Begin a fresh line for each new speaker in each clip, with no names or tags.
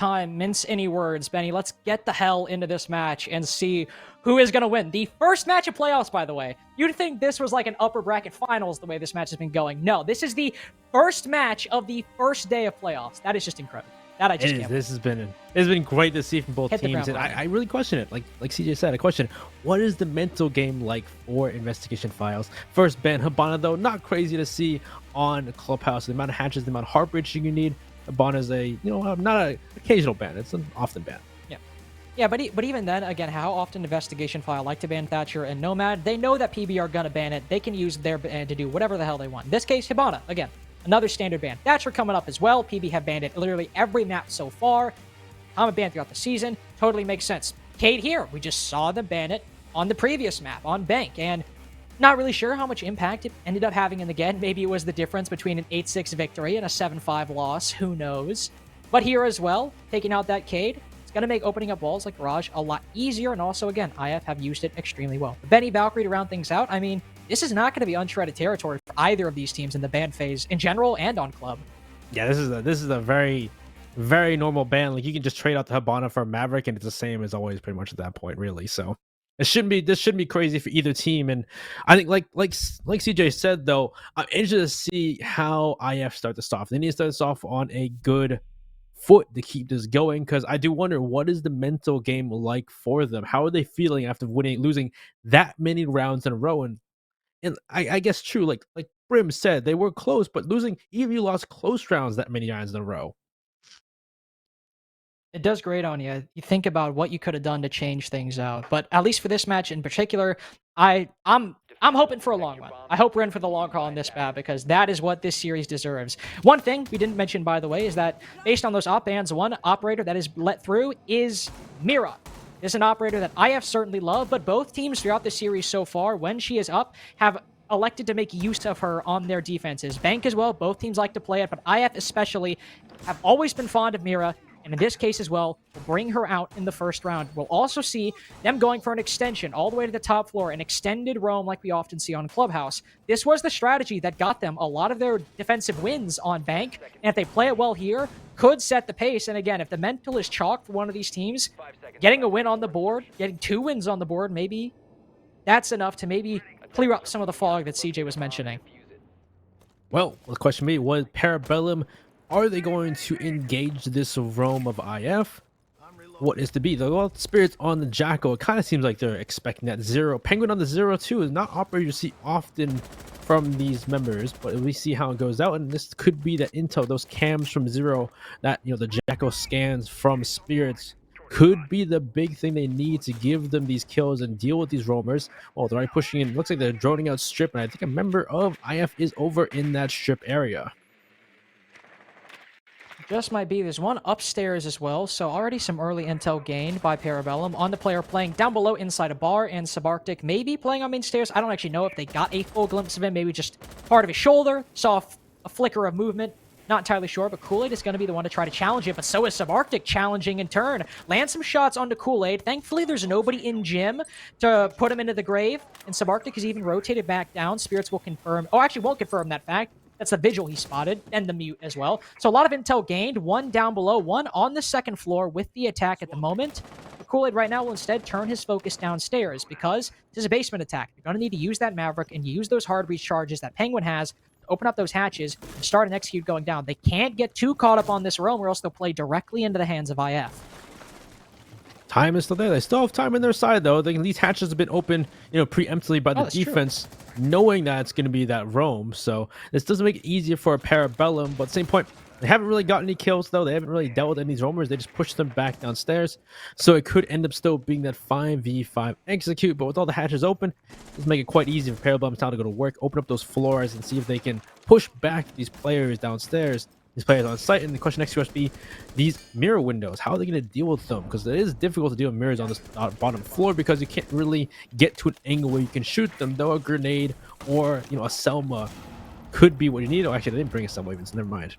time mince any words, Benny. Let's get the hell into this match and see who is going to win. The first match of playoffs, by the way. You'd think this was like an upper bracket finals the way this match has been going. No, this is the first match of the first day of playoffs. That is just incredible. That I just can't.
This has been great to see from both teams, and I really question it. Like CJ said, I question what is the mental game like for Investigation Files. First ban Hibana, though, not crazy to see on Clubhouse. The amount of hatches, the amount of heart breaching you need. Hibana is a not an occasional ban; it's an often ban.
Yeah, but even then, again, how often Investigation File like to ban Thatcher and Nomad? They know that PB are gonna ban it. They can use their ban to do whatever the hell they want. In this case, Hibana, again, another standard ban. Thatcher coming up as well. PB have banned it literally every map so far. Common ban throughout the season. Totally makes sense. Cade here, we just saw them ban it on the previous map, on Bank, and not really sure how much impact it ended up having in the game. Maybe it was the difference between an 8-6 victory and a 7-5 loss. Who knows? But here as well, taking out that Cade, it's going to make opening up walls like Garage a lot easier, and also, again, IF have used it extremely well. Benny, Valkyrie to round things out, I mean, this is not going to be untreaded territory for either of these teams in the ban phase in general and on Club.
Yeah, this is a very, very normal ban. Like, you can just trade out the Hibana for a Maverick, and it's the same as always pretty much at that point, really. So this shouldn't be crazy for either team. And I think like CJ said, though, I'm interested to see how IF start this off. They need to start this off on a good foot to keep this going, because I do wonder, what is the mental game like for them? How are they feeling after losing that many rounds in a row? And I guess true, like Brim said, they were close, but losing, even you lost close rounds that many rounds in a row.
It does grate on you. You think about what you could have done to change things out. But at least for this match in particular, I'm hoping for a long run. I hope we're in for the long haul on this map, because that is what this series deserves. One thing we didn't mention, by the way, is that based on those op bans, one operator that is let through is Mira. This is an operator that IF certainly love, but both teams throughout the series so far, when she is up, have elected to make use of her on their defenses. Bank as well, both teams like to play it, but IF especially have always been fond of Mira. And in this case as well, we'll bring her out in the first round. We'll also see them going for an extension all the way to the top floor, an extended roam like we often see on Clubhouse. This was the strategy that got them a lot of their defensive wins on Bank, and if they play it well here, could set the pace. And again, if the mental is chalk for one of these teams, getting a win on the board, getting 2 wins on the board, maybe that's enough to maybe clear up some of the fog that CJ was mentioning.
Well, the question to me was, Parabellum, are they going to engage this roam of IF? What is to be? The Spirits on the Jackal, it kind of seems like they're expecting that 0. Penguin on the 0 too is not operator you see often from these members, but we see how it goes out, and this could be that intel, those cams from 0 that the Jackal scans from Spirits could be the big thing they need to give them these kills and deal with these roamers. Well, they're already pushing in. Looks like they're droning out strip, and I think a member of IF is over in that strip area.
Just might be. There's one upstairs as well, so already some early intel gained by Parabellum on the player playing down below inside a bar, and Subarctic maybe playing on main stairs. I don't actually know if they got a full glimpse of him, maybe just part of his shoulder, saw a flicker of movement. Not entirely sure, but Kool-Aid is going to be the one to try to challenge it, but so is Subarctic challenging in turn. Land some shots onto Kool-Aid. Thankfully, there's nobody in gym to put him into the grave, and Subarctic is even rotated back down. Spirits will confirm, oh, actually won't confirm that fact. That's the Vigil he spotted, and the Mute as well. So a lot of intel gained, one down below, one on the second floor with the attack at the moment. But Kool-Aid right now will instead turn his focus downstairs, because this is a basement attack. You're going to need to use that Maverick and use those hard breach charges that Penguin has to open up those hatches and start and execute going down. They can't get too caught up on this roam, or else they'll play directly into the hands of IF.
Time is still there. They still have time on their side, though. These hatches have been open, preemptively by the defense, knowing that it's going to be that roam. So this doesn't make it easier for a Parabellum, but at the same point, they haven't really gotten any kills, though. They haven't really dealt with any of these roamers. They just pushed them back downstairs. So it could end up still being that 5v5 execute, but with all the hatches open, it's make it quite easy for Parabellum now to go to work, open up those floors, and see if they can push back these players downstairs. These players on site, and the question next to us be these mirror windows. How are they going to deal with them? Because it is difficult to deal with mirrors on this bottom floor, because you can't really get to an angle where you can shoot them. Though a grenade or a Selma could be what you need. Oh, actually, they didn't bring a Selma even, so never mind.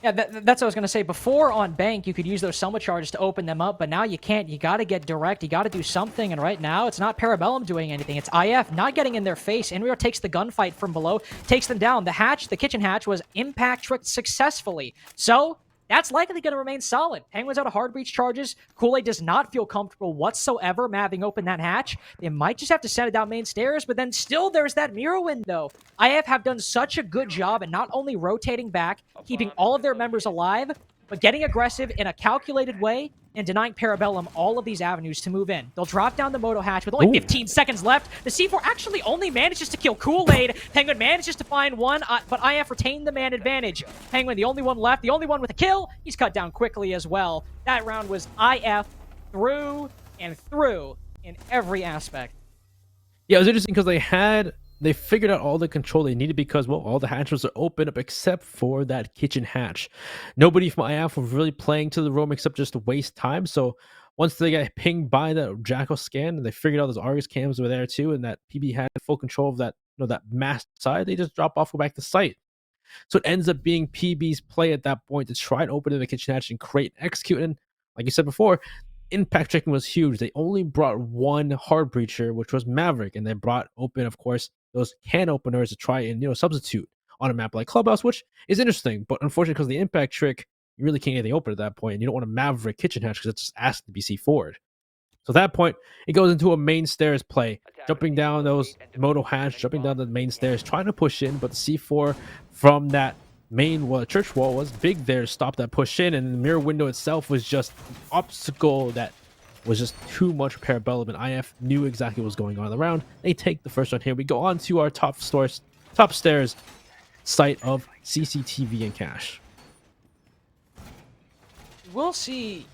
Yeah, that's what I was going to say. Before on Bank, you could use those Selma charges to open them up, but now you can't. You got to get direct. You got to do something, and right now, it's not Parabellum doing anything. It's IF not getting in their face. Inrio takes the gunfight from below, takes them down. The hatch, the kitchen hatch, was impact tricked successfully. So, that's likely going to remain solid. Penguins out of hard breach charges. Kool-Aid does not feel comfortable whatsoever having opened that hatch. They might just have to send it down main stairs, but then still there's that mirror window. IF have done such a good job at not only rotating back, keeping all of their members alive, but getting aggressive in a calculated way and denying Parabellum all of these avenues to move in. They'll drop down the Moto hatch with only 15 seconds left. The C4 actually only manages to kill Kool-Aid. Penguin manages to find one, but IF retained the man advantage. Penguin, the only one left, the only one with a kill. He's cut down quickly as well. That round was IF through and through in every aspect.
Yeah, it was interesting because they figured out all the control they needed because, well, all the hatches are open up except for that kitchen hatch. Nobody from IF was really playing to the room except just to waste time. So once they got pinged by the Jackal scan and they figured out those Argus cams were there too, and that PB had full control of that, that masked side, they just drop off, go back to site. So it ends up being PB's play at that point to try and open in the kitchen hatch and create and execute. And like you said before, impact checking was huge. They only brought one hard breacher, which was Maverick, and they brought open, of course, those can openers to try and substitute on a map like Clubhouse, which is interesting. But unfortunately, because of the impact trick, you really can't get anything open at that point, and you don't want a Maverick kitchen hatch because it's just asked to be C4'd. So at that point, it goes into a main stairs play, jumping down those Moto hatch, jumping down the main stairs, trying to push in, but the C4 from that main church wall was big there to stop that push in, and the mirror window itself was just an obstacle that was just too much for Parabellum, and IF knew exactly what was going on in the round. They take the first round here. We go on to our top stairs site of CCTV and cache.
We'll see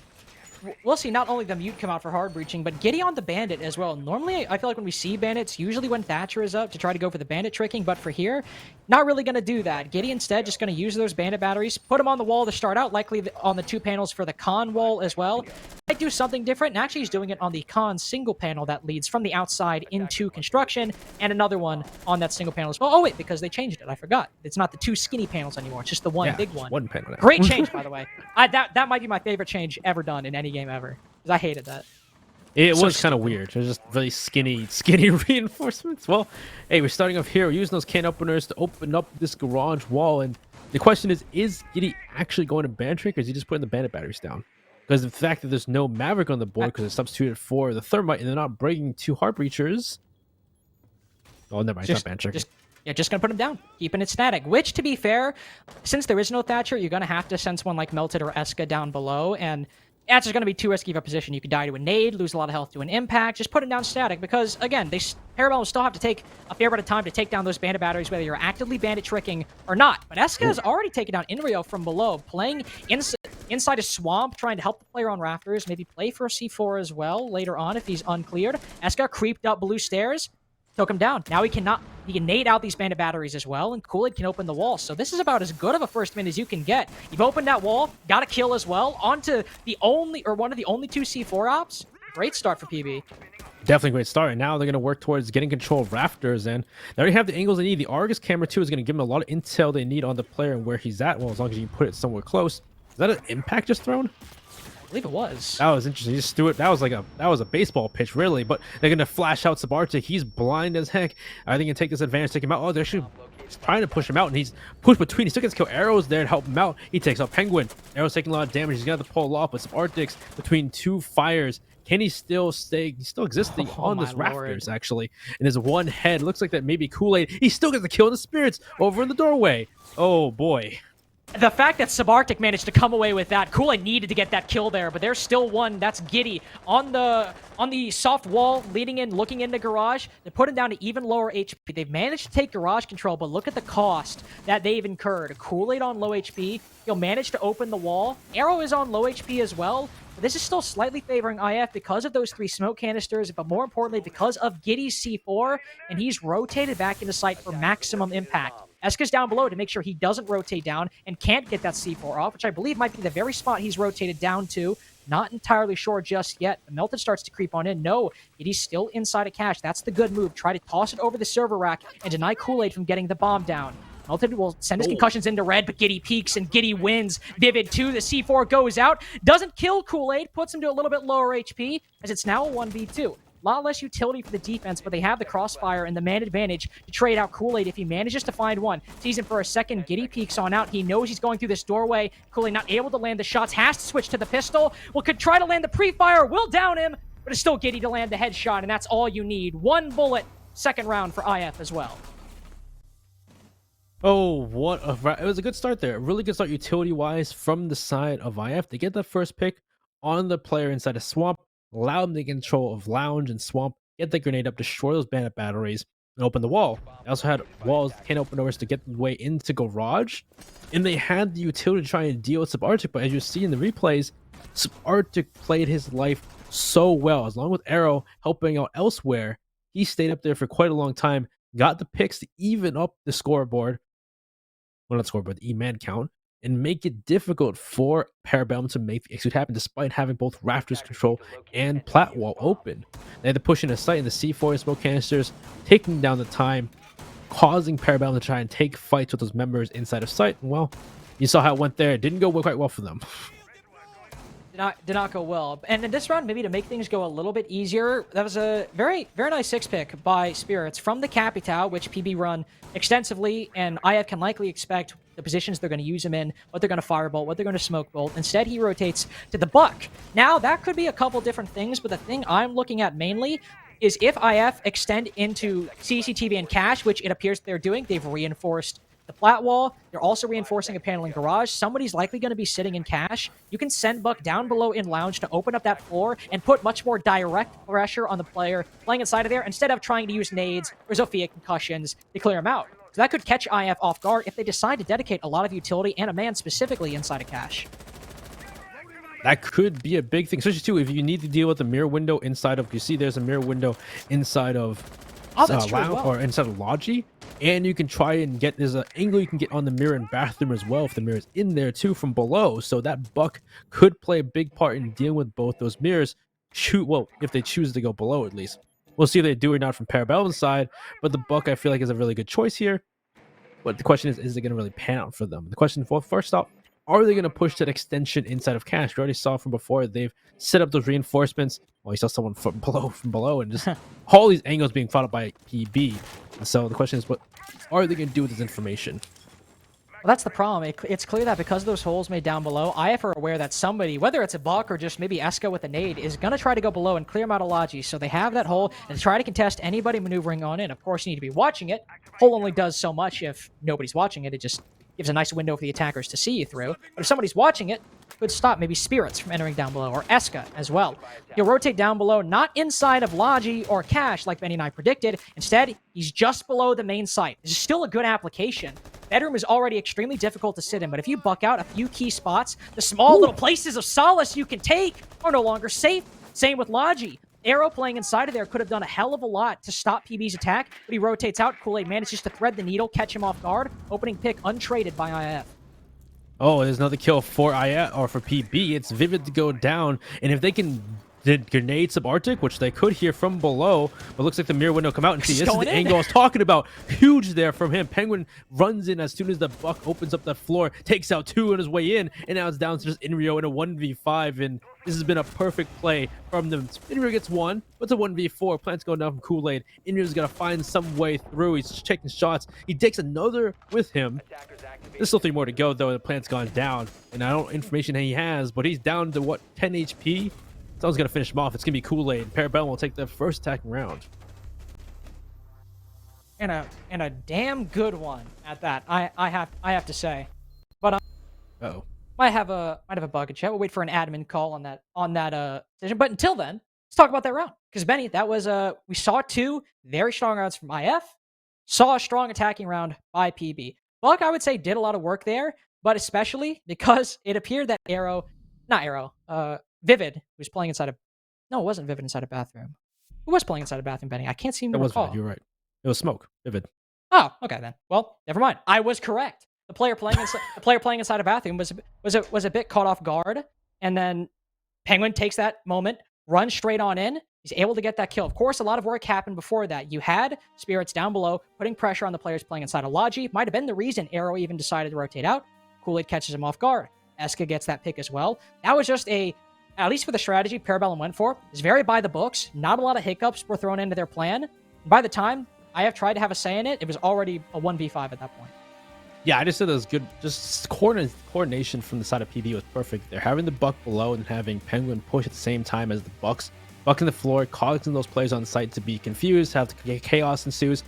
not only the mute come out for hard breaching, but Giddy on the bandit as well. Normally, I feel like when we see bandits, usually when Thatcher is up to try to go for the bandit tricking, but for here, not really going to do that. Giddy instead just going to use those bandit batteries, put them on the wall to start out, likely on the 2 panels for the con wall as well. Might do something different, and actually he's doing it on the con single panel that leads from the outside into construction, and another one on that single panel as well. Oh wait, because they changed it, I forgot. It's not the 2 skinny panels anymore, it's just the one big one.
One panel now.
Great change, by the way. That might be my favorite change ever done in any game ever, because I hated that.
It was kind of weird. It was just really skinny reinforcements. Well, hey, we're starting off here. We're using those can openers to open up this garage wall, and the question is Giddy actually going to ban trick, or is he just putting the bandit batteries down? Because the fact that there's no Maverick on the board because it's substituted for the Thermite and they're not breaking 2 hard breachers. Oh, never mind. It's not ban trick.
Just gonna put him down, keeping it static. Which, to be fair, since there is no Thatcher, you're gonna have to send someone like Melted or Eska down below, and that's just gonna be too risky of a position. You could die to a nade, lose a lot of health to an impact. Just put him down static because, again, Parabellum will still have to take a fair bit of time to take down those bandit batteries, whether you're actively bandit tricking or not. But Eska has already taken down Inrio from below, playing inside a swamp, trying to help the player on rafters, maybe play for a C4 as well later on if he's uncleared. Eska creeped up blue stairs, took him down. Now he can nade out these bandit batteries as well, and Kool-Aid can open the wall. So this is about as good of a first min as you can get. You've opened that wall, got a kill as well, onto one of the only 2 C4 ops. Great start for PB.
Definitely a great start. And now they're going to work towards getting control of rafters, and they already have the angles they need. The Argus camera too is going to give them a lot of intel they need on the player and where he's at. Well, as long as you can put it somewhere close. Is that an impact just thrown?
I believe it was.
That was interesting. He just threw it. That was a baseball pitch, really. But they're gonna flash out Sabartik. He's blind as heck. I think he can take this advantage, take him out. Oh, they're actually trying to push him out, and he's pushed between. He still gets kill. Arrows there to help him out. He takes out Penguin. Arrow's taking a lot of damage. He's gonna have to pull off, but Sabartik's between 2 fires. Can he still stay? He's still existing on this rafters, actually. And there's one head. Looks like that maybe Kool-Aid. He still gets the kill in the spirits over in the doorway. Oh boy.
The fact that Sabartik managed to come away with that, Kool-Aid needed to get that kill there, but there's still one. That's Giddy on the soft wall, leading in, looking into garage. They're putting down to even lower HP. They've managed to take garage control, but look at the cost that they've incurred. Kool-Aid on low HP. He'll manage to open the wall. Arrow is on low HP as well. But this is still slightly favoring IF because of those 3 smoke canisters, but more importantly, because of Giddy's C4, and he's rotated back into sight for maximum impact. Eska's down below to make sure he doesn't rotate down and can't get that C4 off, which I believe might be the very spot he's rotated down to. Not entirely sure just yet. The Melted starts to creep on in. No, Giddy's still inside a cache. That's the good move. Try to toss it over the server rack and deny Kool-Aid from getting the bomb down. Melted will send his concussions into red, but Giddy peeks and Giddy wins. Vivid 2, the C4 goes out. Doesn't kill Kool-Aid, puts him to a little bit lower HP, as it's now a 1v2. A lot less utility for the defense, but they have the crossfire and the man advantage to trade out Kool-Aid if he manages to find one. Sees him for a second. Giddy peeks on out. He knows he's going through this doorway. Kool-Aid not able to land the shots. Has to switch to the pistol. Well, could try to land the pre-fire. Will down him, but it's still Giddy to land the headshot, and that's all you need. One bullet, second round for IF as well.
Oh, it was a good start there. A really good start utility-wise from the side of IF. They get that first pick on the player inside of Swamp, allow them to get control of Lounge and Swamp, get the grenade up, destroy those bandit batteries, and open the wall. They also had walls, can't open doors to get the way into Garage, and they had the utility to try and deal with Subarctic, but as you see in the replays, Subarctic played his life so well. As long with Arrow helping out elsewhere, he stayed up there for quite a long time, got the picks to even up the scoreboard, well, not scoreboard, the E-man count, and make it difficult for Parabellum to make the execute happen, despite having both Rafters control and Plat Wall open. They had to push into sight in the C4 and smoke canisters, taking down the time, causing Parabellum to try and take fights with those members inside of sight. And well, you saw how it went there. It didn't go quite well for them.
Did not go well. And in this round, maybe to make things go a little bit easier, that was a very, very nice 6-pick by Spirits from the Capitao, which PB run extensively, and IF can likely expect the positions they're going to use him in, what they're going to firebolt, what they're going to smoke bolt. Instead, he rotates to the Buck. Now, that could be a couple different things, but the thing I'm looking at mainly is if IF extend into CCTV and Cache, which it appears they're doing, they've reinforced the Plat Wall. They're also reinforcing a panel in Garage. Somebody's likely going to be sitting in Cache. You can send Buck down below in Lounge to open up that floor and put much more direct pressure on the player playing inside of there instead of trying to use nades or Zofia concussions to clear him out. So that could catch IF off guard if they decide to dedicate a lot of utility and a man specifically inside of Cache.
That could be a big thing, especially too if you need to deal with the mirror window inside of. You see, there's a mirror window inside of or inside of Logi, and you can try and get there's an angle you can get on the mirror and bathroom as well if the mirror is in there too from below. So that Buck could play a big part in dealing with both those mirrors. Well, if they choose to go below, at least we'll see if they do or not from Parabellum's side. But the Buck I feel like is a really good choice here. But the question is it going to really pan out for them? The question for first off, are they going to push that extension inside of Cache? We already saw from before they've set up those reinforcements. Well, you saw someone from below, and just all these angles being fought up by PB. And so the question is, what are they going to do with this information?
Well, that's the problem. It's clear that because of those holes made down below, IF are aware that somebody, whether it's a Buck or just maybe Eska with a nade, is going to try to go below and clear him out of Logi. So they have that hole and try to contest anybody maneuvering on in. Of course, you need to be watching it. Hole only does so much if nobody's watching it. It just gives a nice window for the attackers to see you through. But if somebody's watching it, could stop maybe Spirits from entering down below, or Eska as well. You'll rotate down below, not inside of Logi or Cache like Benny and I predicted. Instead, he's just below the main site. This is still a good application. Bedroom is already extremely difficult to sit in, but if you buck out a few key spots, the small little places of solace you can take are no longer safe. Same with Logi. Arrow playing inside of there could have done a hell of a lot to stop PB's attack, but he rotates out. Kool-Aid manages to thread the needle, catch him off guard. Opening pick untraded by IF.
Oh, there's another kill for IF or for PB. It's Vivid to go down, and if they can grenade Subarctic, which they could hear from below, but looks like the mirror window come out and see this is the angle I was talking about. Huge there from him. Penguin runs in as soon as the Buck opens up that floor, takes out 2 on his way in, and now it's down to just Inrio in a 1v5, and this has been a perfect play from them. Inrio gets 1, but it's a 1v4. Plant's going down from Kool-Aid. Inrio's got to find some way through. He's just taking shots. He takes another with him. There's still 3 more to go, though. The Plant's gone down, and I don't know information he has, but he's down to, what, 10 HP? Someone's going to finish him off. It's going to be Kool-Aid. Parabellum will take the first attacking round.
And a damn good one at that, I have to say. But
Uh-oh.
might have a bug in chat. We'll wait for an admin call on that decision. But until then, let's talk about that round. Because Benny, that was we saw 2 very strong rounds from IF, saw a strong attacking round by PB. Buck, I would say, did a lot of work there, but especially because it appeared that Vivid, who's playing inside of... No, it wasn't Vivid inside a bathroom. Who was playing inside a bathroom, Benny? I can't seem to recall.
Vivid, you're right. It was Smoke. Vivid.
Oh, okay then. Well, never mind. I was correct. The player playing inside a bathroom was a bit caught off guard, and then Penguin takes that moment, runs straight on in. He's able to get that kill. Of course, a lot of work happened before that. You had Spirits down below, putting pressure on the players playing inside of Logi. Might have been the reason Arrow even decided to rotate out. Kool-Aid catches him off guard. Eska gets that pick as well. That was just a at least for the strategy Parabellum went for, is very by the books. Not a lot of hiccups were thrown into their plan. By the time I have tried to have a say in it, it was already a 1v5 at that point.
Yeah, I just said it was good. Just coordination from the side of PB was perfect. They're having the Buck below and having Penguin push at the same time as the Bucks. Bucking the floor, causing those players on site to be confused, have chaos ensues.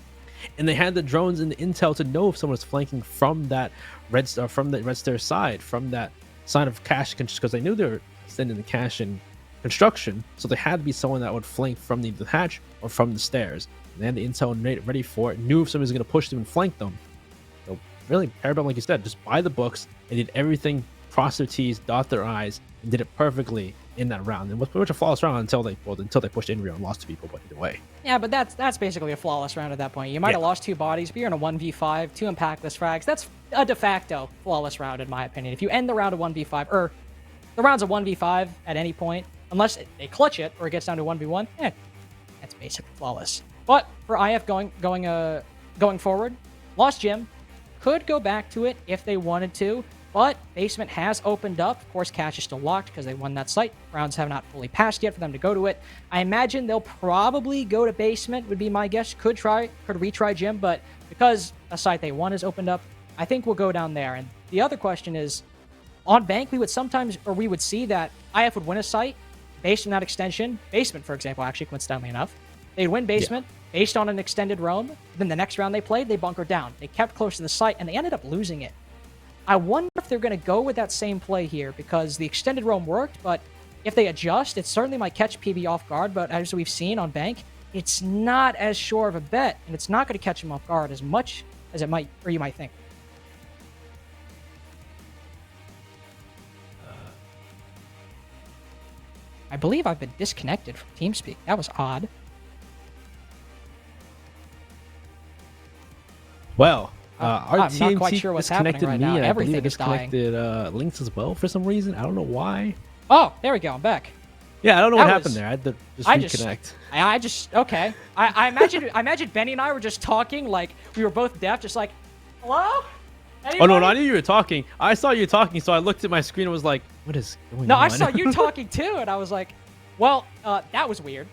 And they had the drones and the intel to know if someone was flanking from that red stair side, from that side of cash, because they knew they were extending the cash in construction. So there had to be someone that would flank from the hatch or from the stairs. And they had the intel ready for it, knew if somebody was going to push them and flank them. So really, Parabellum, like you said, just by the books. They did everything, cross their T's, dot their I's, and did it perfectly in that round. And it was pretty much a flawless round until they pushed in real and lost to people, but either way.
Yeah, but that's basically a flawless round at that point. You might have lost 2 bodies, but you're in a 1v5, 2 impactless frags. That's a de facto flawless round, in my opinion. If you end the round of 1v5, or the round's a 1v5 at any point, unless they clutch it or it gets down to 1v1, that's basically flawless. But for IF going forward, lost Jim, could go back to it if they wanted to, but basement has opened up. Of course, cash is still locked because they won that site. Rounds have not fully passed yet for them to go to it. I imagine they'll probably go to basement, would be my guess. Could retry Jim, but because a site they won has opened up, I think we'll go down there. And the other question is, on bank, we would see that IF would win a site based on that extension. Basement, for example, actually, coincidentally enough. They'd win basement based on an extended roam. Then the next round they played, they bunkered down. They kept close to the site, and they ended up losing it. I wonder if they're going to go with that same play here, because the extended roam worked, but if they adjust, it certainly might catch PB off guard, but as we've seen on bank, it's not as sure of a bet, and it's not going to catch him off guard as much as it might, or you might think. I believe I've been disconnected from TeamSpeak. That was odd.
Well, our
I'm
TNT
not quite sure what's happening
disconnected
right
me,
now.
and
Everything
I believe it
is dying.
disconnected Links as well for some reason. I don't know why.
Oh, there we go. I'm back.
Yeah, I don't know what happened there. I had to just reconnect.
Okay. I imagine Benny and I were just talking like we were both deaf, just like, hello? Anybody?
Oh, no, I knew you were talking. I saw you talking, so I looked at my screen and was like, what is going on?
No, I saw you talking too, and I was like, well, that was weird.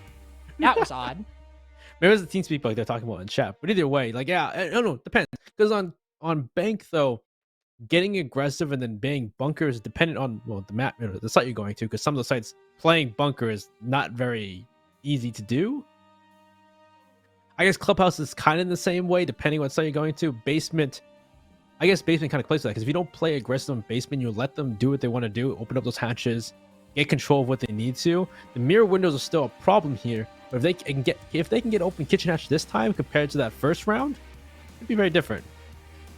That was odd.
Maybe it was the TeamSpeak like they're talking about in chat. But either way, like, yeah, I don't know, depends. Because on bank, though, getting aggressive and then being bunker is dependent on, well, the map, the site you're going to, because some of the sites playing bunker is not very easy to do. I guess Clubhouse is kind of in the same way, depending on what site you're going to. Basement, I guess basement kind of plays for that, because if you don't play aggressive in basement, you let them do what they want to do, open up those hatches, get control of what they need to. The mirror windows are still a problem here, but if they can get open kitchen hatch this time compared to that first round, it'd be very different.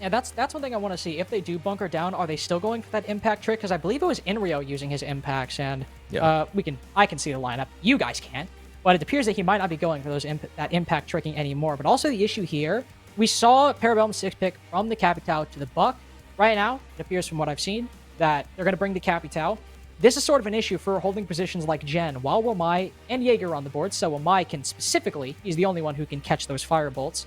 Yeah, that's one thing I want to see. If they do bunker down, are they still going for that impact trick? Because I believe it was Inrio using his impacts, and I can see the lineup. You guys can't, but it appears that he might not be going for that impact tricking anymore. But also the issue here, we saw Parabellum 6-pick from the Capitao to the Buck. Right now, it appears from what I've seen that they're going to bring the Capitao. This is sort of an issue for holding positions like Jen, while Wamai and Jaeger are on the board, so Wamai can specifically, he's the only one who can catch those fire bolts.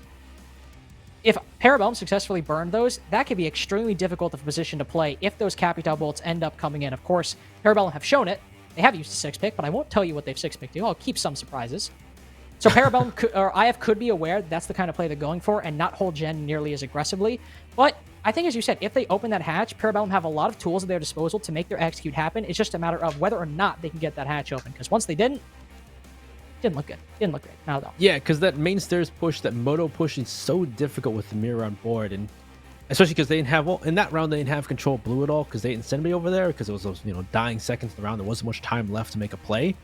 If Parabellum successfully burned those, that could be extremely difficult of a position to play if those Capitao bolts end up coming in. Of course, Parabellum have shown it. They have used a 6-pick, but I won't tell you what they've 6-picked to. I'll keep some surprises. So Parabellum or IF could be aware that's the kind of play they're going for and not hold Gen nearly as aggressively. But I think, as you said, if they open that hatch, Parabellum have a lot of tools at their disposal to make their execute happen. It's just a matter of whether or not they can get that hatch open. Because once they didn't look good. Didn't look great. Not at all.
Yeah, because that main stairs push, that moto push is so difficult with the mirror on board. And especially because they didn't have, well, in that round, they didn't have control of blue at all because they didn't send anybody over there because it was those, dying seconds in the round. There wasn't much time left to make a play.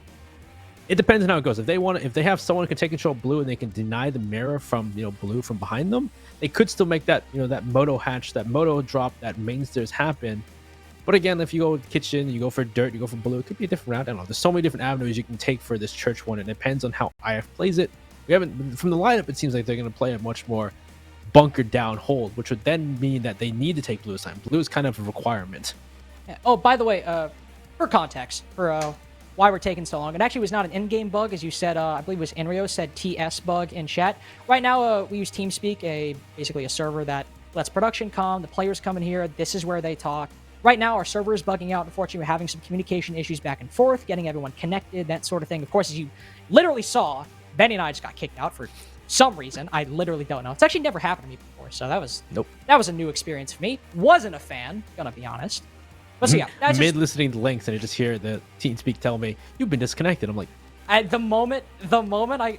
It depends on how it goes. If they have someone who can take control of blue and they can deny the mirror from, blue from behind them, they could still make that, that moto hatch, that moto drop, that main stairs happen. But again, if you go with kitchen, you go for dirt, you go for blue, it could be a different round. I don't know. There's so many different avenues you can take for this church one. It depends on how IF plays it. From the lineup, it seems like they're going to play a much more bunkered down hold, which would then mean that they need to take blue this time. Blue is kind of a requirement.
Yeah. Oh, by the way, for context, for why we're taking so long, it actually was not an in-game bug, as you said. I believe it was Inrio said TS bug in chat. Right now, we use TeamSpeak, basically a server that lets production come. The players come in here. This is where they talk. Right now, our server is bugging out. Unfortunately, we're having some communication issues back and forth, getting everyone connected, that sort of thing. Of course, as you literally saw, Benny and I just got kicked out for some reason. I literally don't know. It's actually never happened to me before, so that was a new experience for me. Wasn't a fan, gonna be honest. But so yeah, that's
mid listening to links and I just hear the TeamSpeak tell me you've been disconnected. I'm like,
at the moment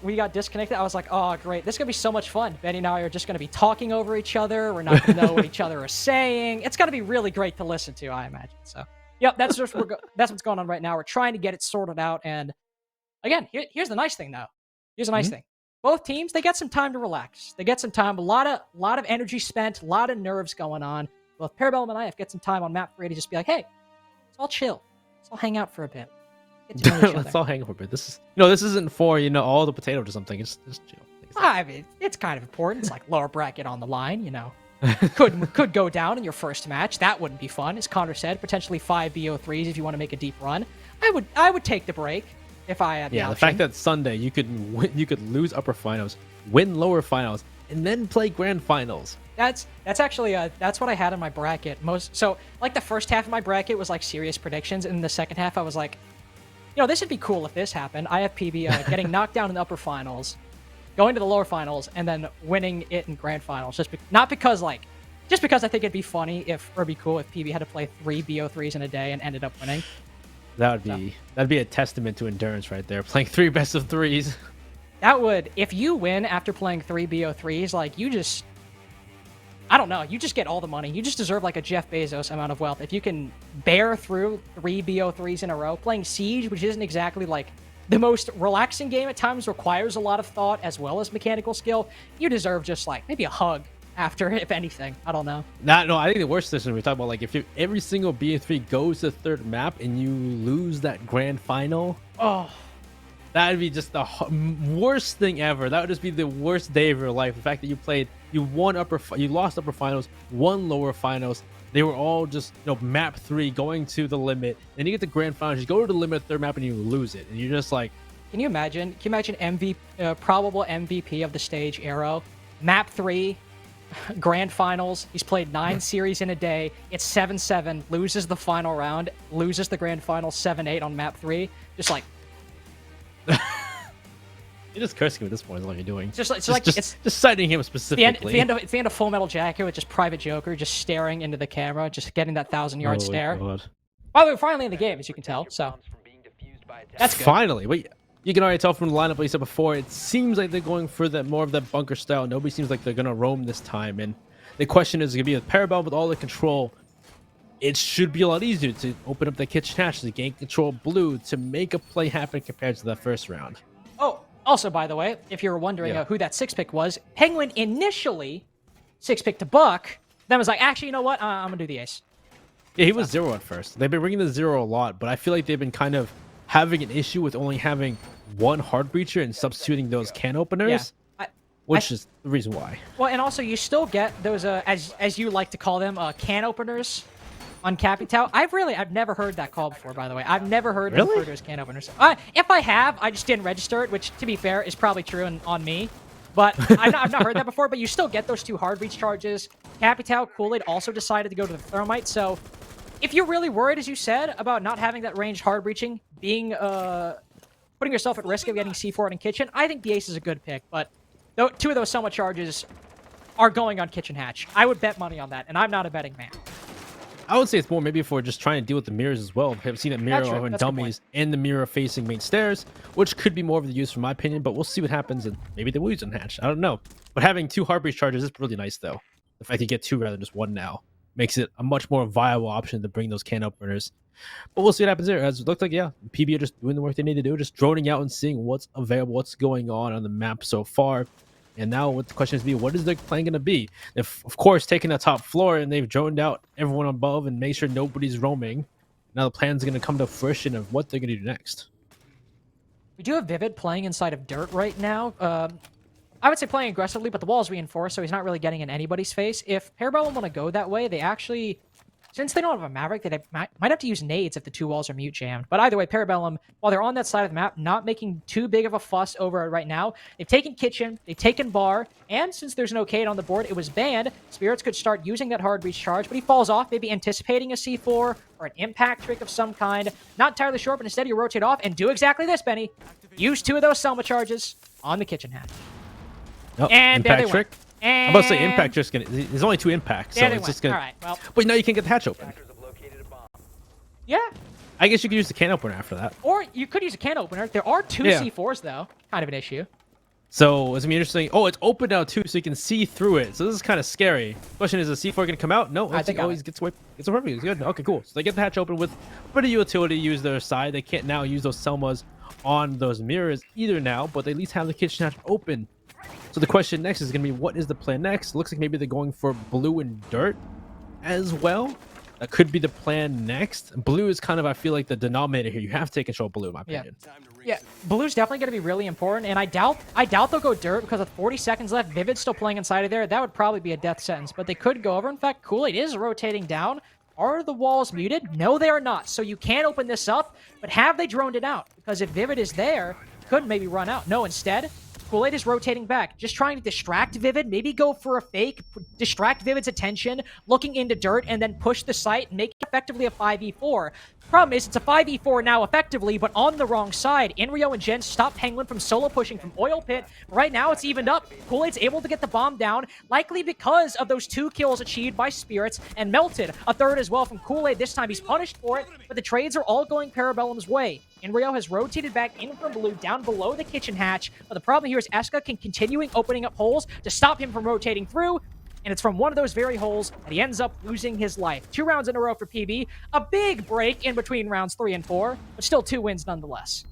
we got disconnected, I was like, oh great, this is gonna be so much fun. Benny and I are just gonna be talking over each other. We're not gonna know what each other are saying. It's gonna be really great to listen to, I imagine. So, yep, that's what's going on right now. We're trying to get it sorted out, and again, here's the nice thing though. Here's the nice thing. Both teams, they get some time to relax. They get some time, a lot of energy spent, a lot of nerves going on. Both Parabellum and I have get some time on map 3 to just be like, hey, let's all chill. Let's all hang out for a bit. Get to know each other.
Let's all hang out for a bit. This isn't for all the potatoes or something. It's just chill.
I mean, it's kind of important. It's like lower bracket on the line, could go down in your first match. That wouldn't be fun. As Connor said, potentially 5 BO3s if you want to make a deep run. I would take the break if I had the option.
The fact that Sunday you could lose upper finals, win lower finals, and then play grand finals.
That's actually that's what I had in my bracket. So like the first half of my bracket was like serious predictions, and in the second half I was like, this would be cool if this happened. I have PB getting knocked down in the upper finals, going to the lower finals, and then winning it in grand finals. Just because I think it'd be funny or be cool if PB had to play 3 BO3s in a day and ended up winning.
That'd be a testament to endurance right there. Playing 3 best of 3s.
That would, if you win after playing 3 BO3s, like I don't know, you just get all the money. You just deserve like a Jeff Bezos amount of wealth. If you can bear through 3 BO3s in a row, playing Siege, which isn't exactly like the most relaxing game at times, requires a lot of thought as well as mechanical skill, you deserve just like maybe a hug after, if anything. I don't know.
No, I think the worst decision we talk about, like if every single BO3 goes to the third map and you lose that grand final.
Oh.
That'd be just the worst thing ever. That would just be the worst day of your life. The fact that you lost upper finals, won lower finals. They were all just map 3 going to the limit. Then you get the grand finals, you go to the limit third map and you lose it, and you're just like,
can you imagine probable MVP of the stage, Arrow, map 3, grand finals. He's played 9 series in a day. It's 7-7. Loses the final round. Loses the grand final 7-8 on map 3. Just like.
You're just cursing him at this point. Is what you're doing.
It's
just citing him specifically.
It's the end of Full Metal Jacket with just Private Joker just staring into the camera, just getting that 1,000-yard stare.
God.
By the way, we're finally in the game, as you can tell. So that's good.
Finally. But you can already tell from the lineup, like you said before, it seems like they're going for more of that bunker style. Nobody seems like they're gonna roam this time. And the question is gonna be with Parabellum with all the control. It should be a lot easier to open up the kitchen hatch to gain control of blue to make a play happen compared to that first round.
Oh, also, by the way, if you were wondering who that 6-pick was, Penguin initially 6-pick to Buck, then was like, actually, you know what? I'm going to do the ace.
Yeah, he was 0 at first. They've been bringing the 0 a lot, but I feel like they've been kind of having an issue with only having one hard breacher and substituting those can openers, which is the reason why.
Well, and also you still get those, as you like to call them, can openers on Capitao. I've never heard that call before, by the way. I've never heard them referred to as can openers. If I have, I just didn't register it, which, to be fair, is probably true on me. But I've not heard that before, but you still get those 2 hard breach charges. Capitao, Kool-Aid also decided to go to the Thermite, so if you're really worried, as you said, about not having that ranged hard breaching, putting yourself at risk of getting C4 in Kitchen, I think the ace is a good pick, but 2 of those somewhat charges are going on Kitchen Hatch. I would bet money on that, and I'm not a betting man.
I would say it's more maybe for just trying to deal with the mirrors as well. I've seen a mirror on dummies and the mirror facing main stairs, which could be more of the use, from my opinion, but we'll see what happens, and maybe they will use on hatch. I don't know. But having 2 hard breach charges is really nice, though. The fact you get 2 rather than just 1 now makes it a much more viable option to bring those can openers. But we'll see what happens there. As it looked like, PB are just doing the work they need to do, just droning out and seeing what's available, what's going on the map so far. And now what the question is what is their plan going to be? If, of course, taking the top floor and they've droned out everyone above and made sure nobody's roaming, now the plan's going to come to fruition of what they're going to do next.
We do have Vivid playing inside of Dirt right now. I would say playing aggressively, but the wall is reinforced, so he's not really getting in anybody's face. If Parabellum want to go that way, they actually since they don't have a Maverick, they might have to use nades if the two walls are mute jammed. But either way, Parabellum, while they're on that side of the map, not making too big of a fuss over it right now. They've taken Kitchen, they've taken Bar, and since there's no Cade on the board, it was banned. Spirits could start using that hard reach charge, but he falls off, maybe anticipating a C4 or an impact trick of some kind. Not entirely sure, but instead you rotate off and do exactly this, Benny. Use 2 of those Selma charges on the Kitchen hatch.
Oh,
and
impact trick.
And
I'm about to say impact just gonna. There's only 2 impacts, so it's just gonna.
All right, well.
Wait, now you can't get the hatch open.
Yeah.
I guess you could use the can opener after that.
Or you could use a can opener. There are 2 C4s though. Kind of an issue.
So it's gonna be interesting. Oh, it's open now too, so you can see through it. So this is kind of scary. Question is, the C4 gonna come out? No,
I think
always gets away. It's perfect. It's good. Okay, cool. So they get the hatch open with a bit of utility to use their side. They can't now use those Selmas on those mirrors either now, but they at least have the kitchen hatch open. So the question next is gonna be, what is the plan next? Looks like maybe they're going for blue and dirt as well. That could be the plan next. Blue is kind of, I feel like, the denominator here. You have to take control of blue, in my opinion.
Yeah, blue's definitely going to be really important, and I doubt they'll go dirt because with 40 seconds left, Vivid's still playing inside of there. That would probably be a death sentence, but they could go over. In fact, Kool-Aid is rotating down. Are the walls muted? No, they are not. So you can open this up, but have they droned it out? Because if Vivid is there, could maybe run out. No, instead, Kool-Aid is rotating back, just trying to distract Vivid, maybe go for a fake, distract Vivid's attention, looking into dirt, and then push the site and make it effectively a 5v4. Problem is, it's a 5v4 now effectively, but on the wrong side. Inrio and Jen stop Penguin from solo pushing from Oil Pit. Right now, it's evened up. Kool-Aid's able to get the bomb down, likely because of those 2 kills achieved by Spirits, and melted a 3rd as well from Kool-Aid. This time, he's punished for it, but the trades are all going Parabellum's way. Inrio has rotated back in from blue, down below the kitchen hatch, but the problem here is Eska can continuing opening up holes to stop him from rotating through, and it's from one of those very holes that he ends up losing his life. 2 rounds in a row for PB, a big break in between rounds 3 and 4, but still 2 wins nonetheless.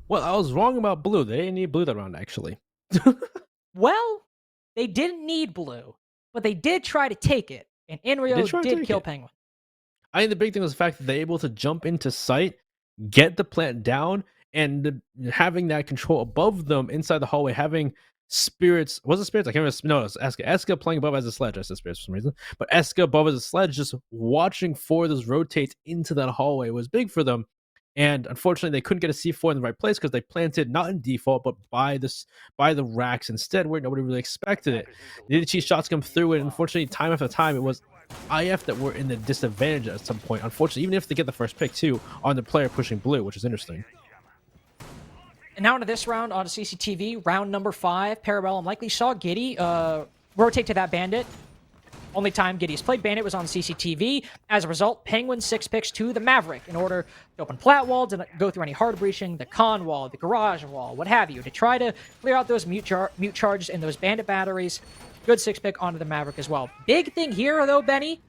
Well, I was wrong about blue. They didn't need blue that round, actually.
Well, they didn't need blue, but they did try to take it, and Inrio did kill Penguin.
I think the big thing was the fact that they're able to jump into sight, get the plant down, and having that control above them inside the hallway, having Spirits, was it Spirits? I can't remember. No, it's Eska. Eska playing above as a sledge. I said Spirits for some reason, but Eska above as a sledge, just watching for those rotates into that hallway was big for them. And unfortunately, they couldn't get a C4 in the right place because they planted not in default, but by the racks instead, where nobody really expected it. They did see shots come through, and unfortunately, time after time, it was IF that were in the disadvantage at some point. Unfortunately, even if they get the first pick too on the player pushing blue, which is interesting.
And now into this round on CCTV, round number 5, Parabellum likely saw Giddy rotate to that Bandit. Only time Giddy's played Bandit was on CCTV. As a result, Penguin 6 picks to the Maverick in order to open plat wall, to go through any hard breaching, the con wall, the garage wall, what have you, to try to clear out those mute charges in those Bandit batteries. Good 6 pick onto the Maverick as well. Big thing here, though, Benny,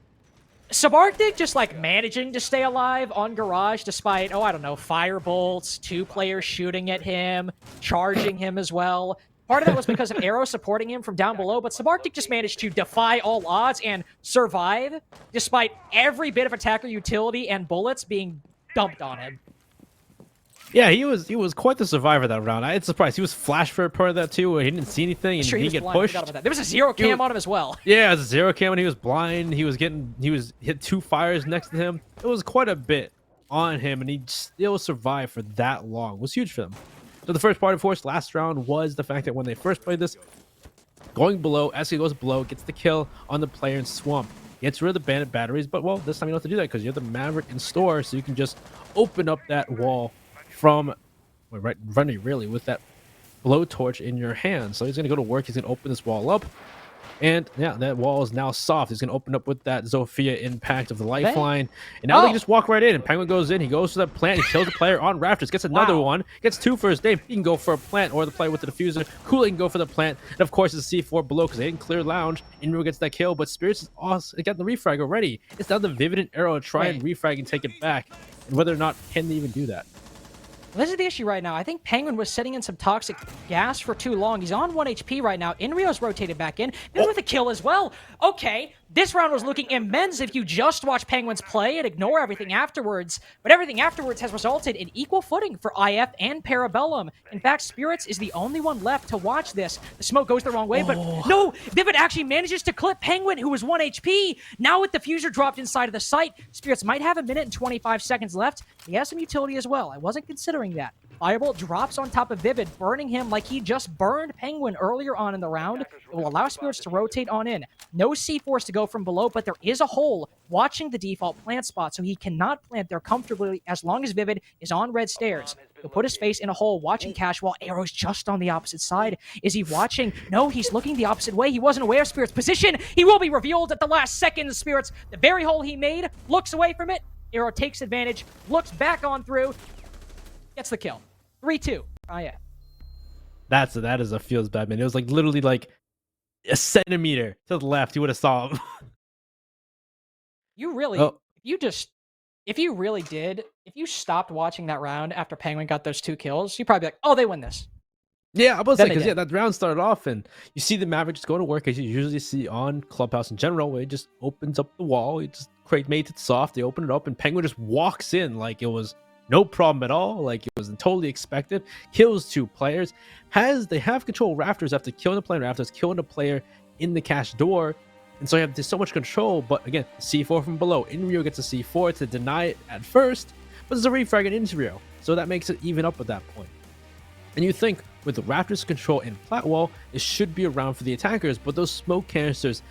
Subarctic just, like, managing to stay alive on Garage despite, I don't know, fire bolts, 2 players shooting at him, charging him as well. Part of that was because of Arrow supporting him from down below, but Subarctic just managed to defy all odds and survive despite every bit of attacker utility and bullets being dumped on him.
Yeah, he was quite the survivor that round. I was surprised. He was flash for part of that too, where he didn't see anything and he didn't get pushed.
There was a 0 cam on him as well.
Yeah, it was a 0 cam and he was blind. He was hit 2 fires next to him. It was quite a bit on him, and he still survived for that long. It was huge for him. So the first part, of course, last round was the fact that when they first played this, going below, Eska goes below, gets the kill on the player in Swamp. Gets rid of the Bandit batteries, but well, this time you don't have to do that because you have the Maverick in store, so you can just open up that wall from running really with that blowtorch in your hand. So he's gonna go to work. He's gonna open this wall up, and yeah, that wall is now soft. He's gonna open up with that Zofia impact of the lifeline, and now they can just walk right in. And Penguin goes in. He goes to that plant. He kills the player on rafters. Gets another one. Gets 2 for his name. He can go for a plant, or the player with the diffuser. Kool-Aid can go for the plant, and of course it's C4 below because they didn't clear lounge. Inro gets that kill, but Spirits is awesome. Got the refrag already. It's down to Vivid and Arrow to try and refrag and take it back. And whether or not can they even do that?
This is the issue right now. I think Penguin was setting in some toxic gas for too long. He's on 1 HP right now. Inrio's rotated back in. Maybe with a kill as well. Okay, This round was looking immense if you just watch Penguins play and ignore everything afterwards. But everything afterwards has resulted in equal footing for IF and Parabellum. In fact, Spirits is the only one left to watch this. The smoke goes the wrong way, but no, Vivid actually manages to clip Penguin, who was 1 HP. Now with the fuser dropped inside of the site, Spirits might have a minute and 25 seconds left. He has some utility as well. I wasn't considering that. Firebolt drops on top of Vivid, burning him like he just burned Penguin earlier on in the round. It will allow Spirits to rotate on in. No C-Force to go from below, but there is a hole watching the default plant spot, so he cannot plant there comfortably as long as Vivid is on red stairs. He'll put his face in a hole, watching Cash while Arrow's just on the opposite side. Is he watching? No, he's looking the opposite way. He wasn't aware of Spirit's position. He will be revealed at the last second. Spirits, the very hole he made, looks away from it. Arrow takes advantage, looks back on through, gets the kill. 3-2. Oh, yeah.
That is a feels bad, man. It was like literally like a centimeter to the left. You would have saw him.
You really, if you stopped watching that round after Penguin got those 2 kills, you'd probably be like, oh, they win this.
Yeah, I was saying, because that round started off, and you see the Maverick just go to work, as you usually see on Clubhouse in general, where he just opens up the wall. He just made it soft. They open it up, and Penguin just walks in like it was no problem at all, like it was totally expected. Kills 2 players. They have control Rafters after killing the player in Rafters, killing the player in the cash door. And so you have so much control, but again, C4 from below. In Rio gets a C4 to deny it at first, but there's a refrag into Rio, so that makes it even up at that point. And you think with the Raptors control in flat wall, it should be around for the attackers, but those smoke canisters,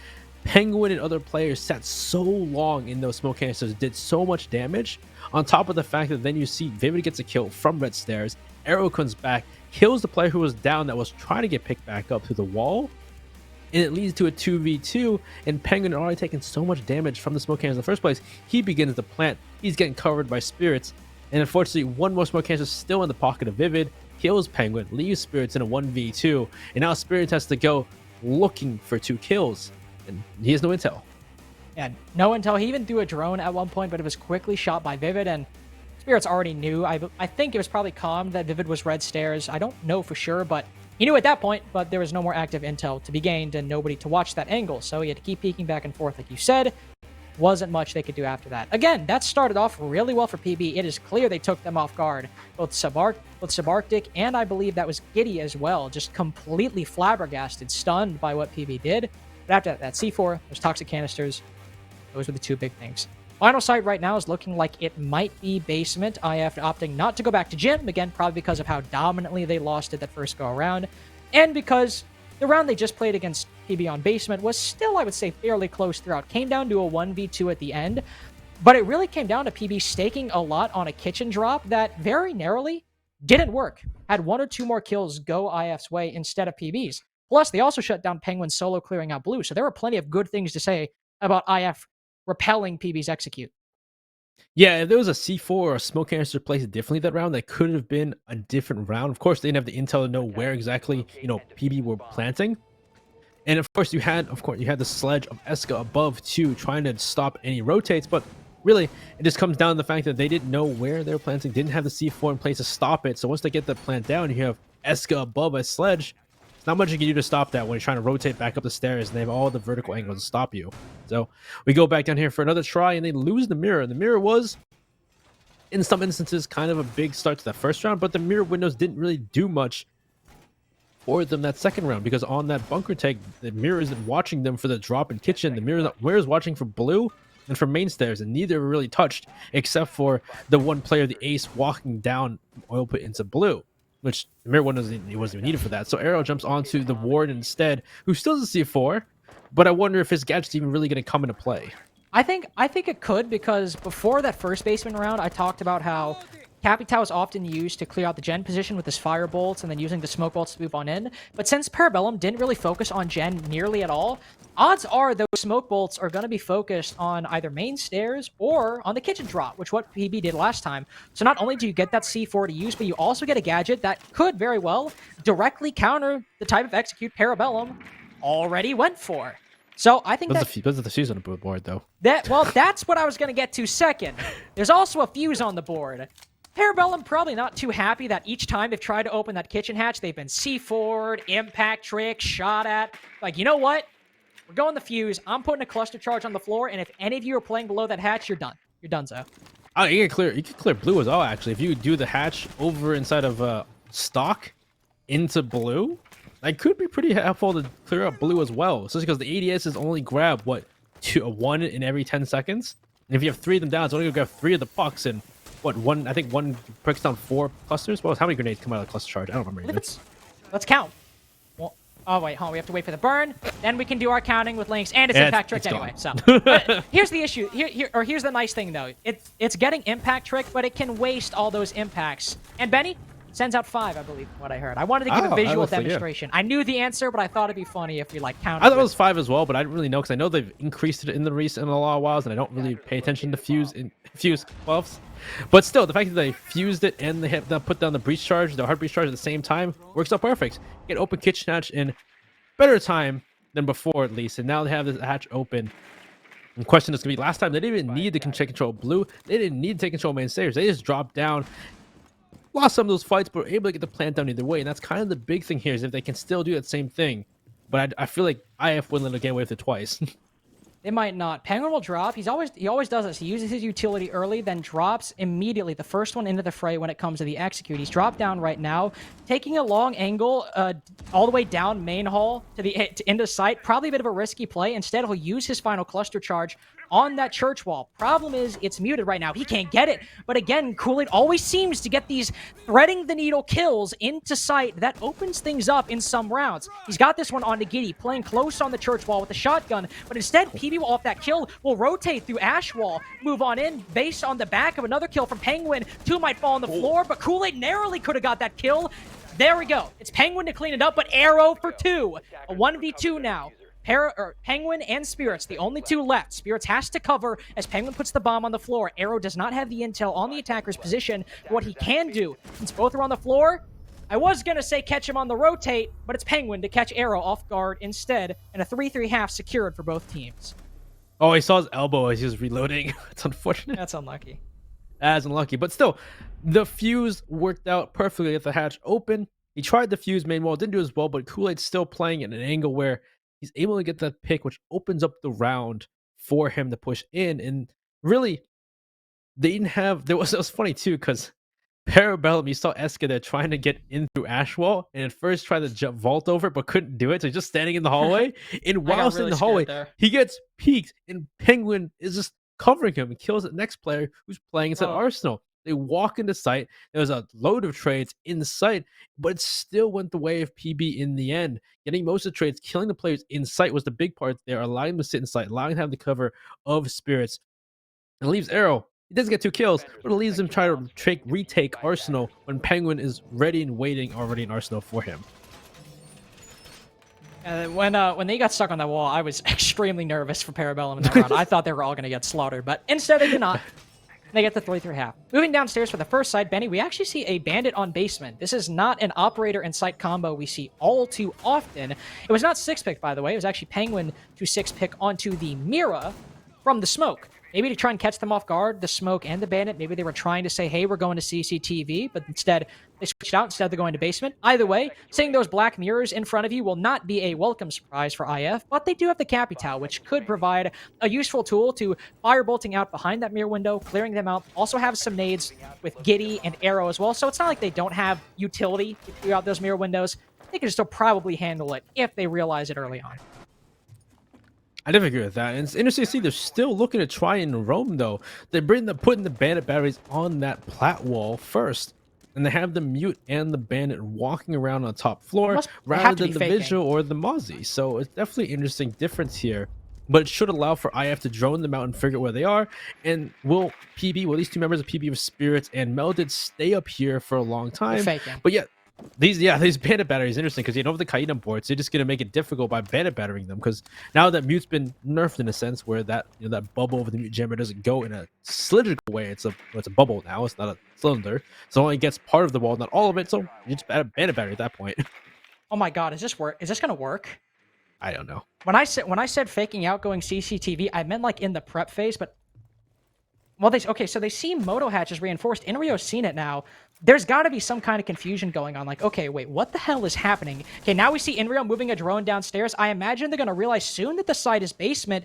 Penguin and other players sat so long in those smoke canisters, did so much damage. On top of the fact that then you see Vivid gets a kill from red stairs, Arrow comes back, kills the player who was down that was trying to get picked back up through the wall, and it leads to a 2v2, and Penguin had already taken so much damage from the smoke cannons in the first place. He begins to plant, he's getting covered by Spirits, and unfortunately one more smoke canister still in the pocket of Vivid, kills Penguin, leaves Spirits in a 1v2, and now Spirits has to go looking for 2 kills, and he has no intel.
Yeah, no intel. He even threw a drone at one point, but it was quickly shot by Vivid, and Spirits already knew. I think it was probably calmed that Vivid was red stairs. I don't know for sure, but he knew at that point, but there was no more active intel to be gained and nobody to watch that angle, so he had to keep peeking back and forth like you said. Wasn't much they could do after that. Again, that started off really well for PB. It is clear they took them off guard. Both Subarctic and I believe that was Giddy as well, just completely flabbergasted, stunned by what PB did. But after that C4, those toxic canisters, those were the 2 big things. Final site right now is looking like it might be basement. IF opting not to go back to gym, again, probably because of how dominantly they lost it that first go around, and because the round they just played against PB on basement was still, I would say, fairly close throughout. Came down to a 1v2 at the end, but it really came down to PB staking a lot on a kitchen drop that very narrowly didn't work. Had 1 or 2 more kills go IF's way instead of PB's. Plus, they also shut down Penguin solo clearing out blue, so there were plenty of good things to say about IF repelling PB's execute.
Yeah, if there was a C4 or a smoke canister placed differently that round, that could have been a different round. Of course, they didn't have the intel to know where exactly, PB were planting. And of course, you had the sledge of Eska above too, trying to stop any rotates, but really, it just comes down to the fact that they didn't know where they were planting, didn't have the C4 in place to stop it. So once they get the plant down, you have Eska above a sledge. Not much you can do to stop that when you're trying to rotate back up the stairs and they have all the vertical angles to stop you. So we go back down here for another try and they lose the mirror. The mirror was, in some instances, kind of a big start to that first round, but the mirror windows didn't really do much for them that second round, because on that bunker take, the mirror isn't watching them for the drop in kitchen. The mirror is watching for blue and for main stairs, and neither were really touched except for the one player, the ace, walking down oil pit into blue, which the mirror one wasn't even needed for that. So Arrow jumps onto the ward instead, who still has a C4, but I wonder if his gadget's even really going to come into play.
I think it could, because before that first basement round, I talked about how Capitao is often used to clear out the gen position with his fire bolts and then using the smoke bolts to move on in. But since Parabellum didn't really focus on gen nearly at all, odds are those smoke bolts are going to be focused on either main stairs or on the kitchen drop, which what PB did last time. So not only do you get that C4 to use, but you also get a gadget that could very well directly counter the type of execute Parabellum already went for. So I think
those are the fuse on the board, though.
That's what I was going to get to second. There's also a fuse on the board. Parabellum probably not too happy that each time they've tried to open that kitchen hatch, they've been C4'd, impact trick, shot at. Like, you know what? We're going the fuse. I'm putting a cluster charge on the floor, and if any of you are playing below that hatch, you're done. You're donezo.
Oh, you can clear blue as well, actually. If you do the hatch over inside of stock into blue, that could be pretty helpful to clear up blue as well. Especially because the ADS is only grab, what, one in every 10 seconds? And if you have 3 of them down, it's only going to grab 3 of the pucks and, what, I think one breaks down 4 clusters? Well, how many grenades come out of the cluster charge? I don't remember.
Let's count. Well, oh, wait, hold on. We have to wait for the burn. Then we can do our counting with links, and it's impact trick anyway. So here's the issue. Here's the nice thing, though. It's getting impact trick, but it can waste all those impacts. And Benny sends out 5, I believe, from what I heard. I wanted to give a visual demonstration. I knew the answer, but I thought it'd be funny if we, like, counted.
I thought it was 5 as well, but I didn't really know, because I know they've increased it in a lot of whiles, and I don't really pay attention to fuse buffs. But still, the fact that they fused it and they have put down the breach charge, the hard breach charge at the same time, works out perfect. Get open kitchen hatch in better time than before, at least. And now they have this hatch open. The question is going to be, last time they didn't even need to take control of blue. They didn't need to take control of main stairs. They just dropped down, lost some of those fights, but were able to get the plant down either way. And that's kind of the big thing here, is if they can still do that same thing. But I feel like IF wouldn't let them get away with it twice.
They might not. Penguin will drop. He always does this. He uses his utility early, then drops immediately, the first one into the fray when it comes to the execute. He's dropped down right now, taking a long angle all the way down main hall to into sight. Probably a bit of a risky play. Instead, he'll use his final cluster charge on that church wall. Problem is, it's muted right now. He can't get it. But again, Kool-Aid always seems to get these threading the needle kills into sight. That opens things up in some rounds. He's got this one on to Giddy, playing close on the church wall with the shotgun. But instead, PB will off that kill, will rotate through Ash Wall, move on in, based on the back of another kill from Penguin. 2 might fall on the floor, but Kool-Aid narrowly could have got that kill. There we go. It's Penguin to clean it up, but Arrow for 2. A 1v2 now. Penguin and Spirits, the only 2 left. Spirits has to cover as Penguin puts the bomb on the floor. Arrow does not have the intel on the attacker's position. What he can do, since both are on the floor, I was going to say catch him on the rotate, but it's Penguin to catch Arrow off guard instead, and a 3-3-half secured for both teams.
Oh, he saw his elbow as he was reloading. It's unfortunate.
That's unlucky.
That's unlucky. But still, the fuse worked out perfectly at the hatch open. He tried the fuse main wall, didn't do as well, but Kool-Aid's still playing at an angle where he's able to get that pick, which opens up the round for him to push in. And really, they didn't have... It was funny, too, because Parabellum, you saw Eska there trying to get in through Ashwall, and at first tried to vault over, but couldn't do it. So he's just standing in the hallway. And whilst in the hallway, he gets peeked, and Penguin is just covering him and kills the next player who's playing inside Arsenal. They walk into sight. There's a load of trades in sight, but it still went the way of PB in the end. Getting most of the trades, killing the players in sight was the big part there, allowing them to sit in sight, allowing them to have the cover of Spirits. And leaves Arrow. He doesn't get 2 kills, but it leaves him try to retake Arsenal when Penguin is ready and waiting already in Arsenal for him.
And when they got stuck on that wall, I was extremely nervous for Parabellum in that round. I thought they were all going to get slaughtered, but instead they did not. They get the 3-3-half. Moving downstairs for the first side, Benny, we actually see a bandit on basement. This is not an operator and site combo we see all too often. It was not 6-pick, by the way. It was actually Penguin to 6-pick onto the Mira from the smoke. Maybe to try and catch them off guard, the smoke and the bandit. Maybe they were trying to say, hey, we're going to CCTV, but instead they switched out. Instead, they're going to basement. Either way, seeing those black mirrors in front of you will not be a welcome surprise for IF, but they do have the Capital, which could provide a useful tool to firebolting out behind that mirror window, clearing them out. Also have some nades with Giddy and Arrow as well, so it's not like they don't have utility to clear out those mirror windows. They can still probably handle it if they realize it early on.
I definitely agree with that. And it's interesting to see they're still looking to try and roam, though. They're putting the bandit batteries on that plat wall first. And they have the mute and the bandit walking around on the top floor rather than the visual or the Mozzie. So it's definitely an interesting difference here. But it should allow for IF to drone them out and figure out where they are. And will these 2 members of PB with Spirits and Melded stay up here for a long time? But yeah, these bandit batteries interesting because you don't have the Kaina board, so you're just gonna make it difficult by bandit battering them. Because now that mute's been nerfed in a sense, where that that bubble over the mute jammer doesn't go in a cylindrical way. It's a bubble now. It's not a cylinder, so it only gets part of the wall, not all of it. So you just bandit battery at that point.
Oh my god, is this gonna work?
I don't know.
When I said faking out going CCTV, I meant like in the prep phase, but Well, so they see Moto Hatch is reinforced. Inrio's seen it now. There's got to be some kind of confusion going on. Like, okay, wait, what the hell is happening? Okay, now we see Inrio moving a drone downstairs. I imagine they're going to realize soon that the site is basement,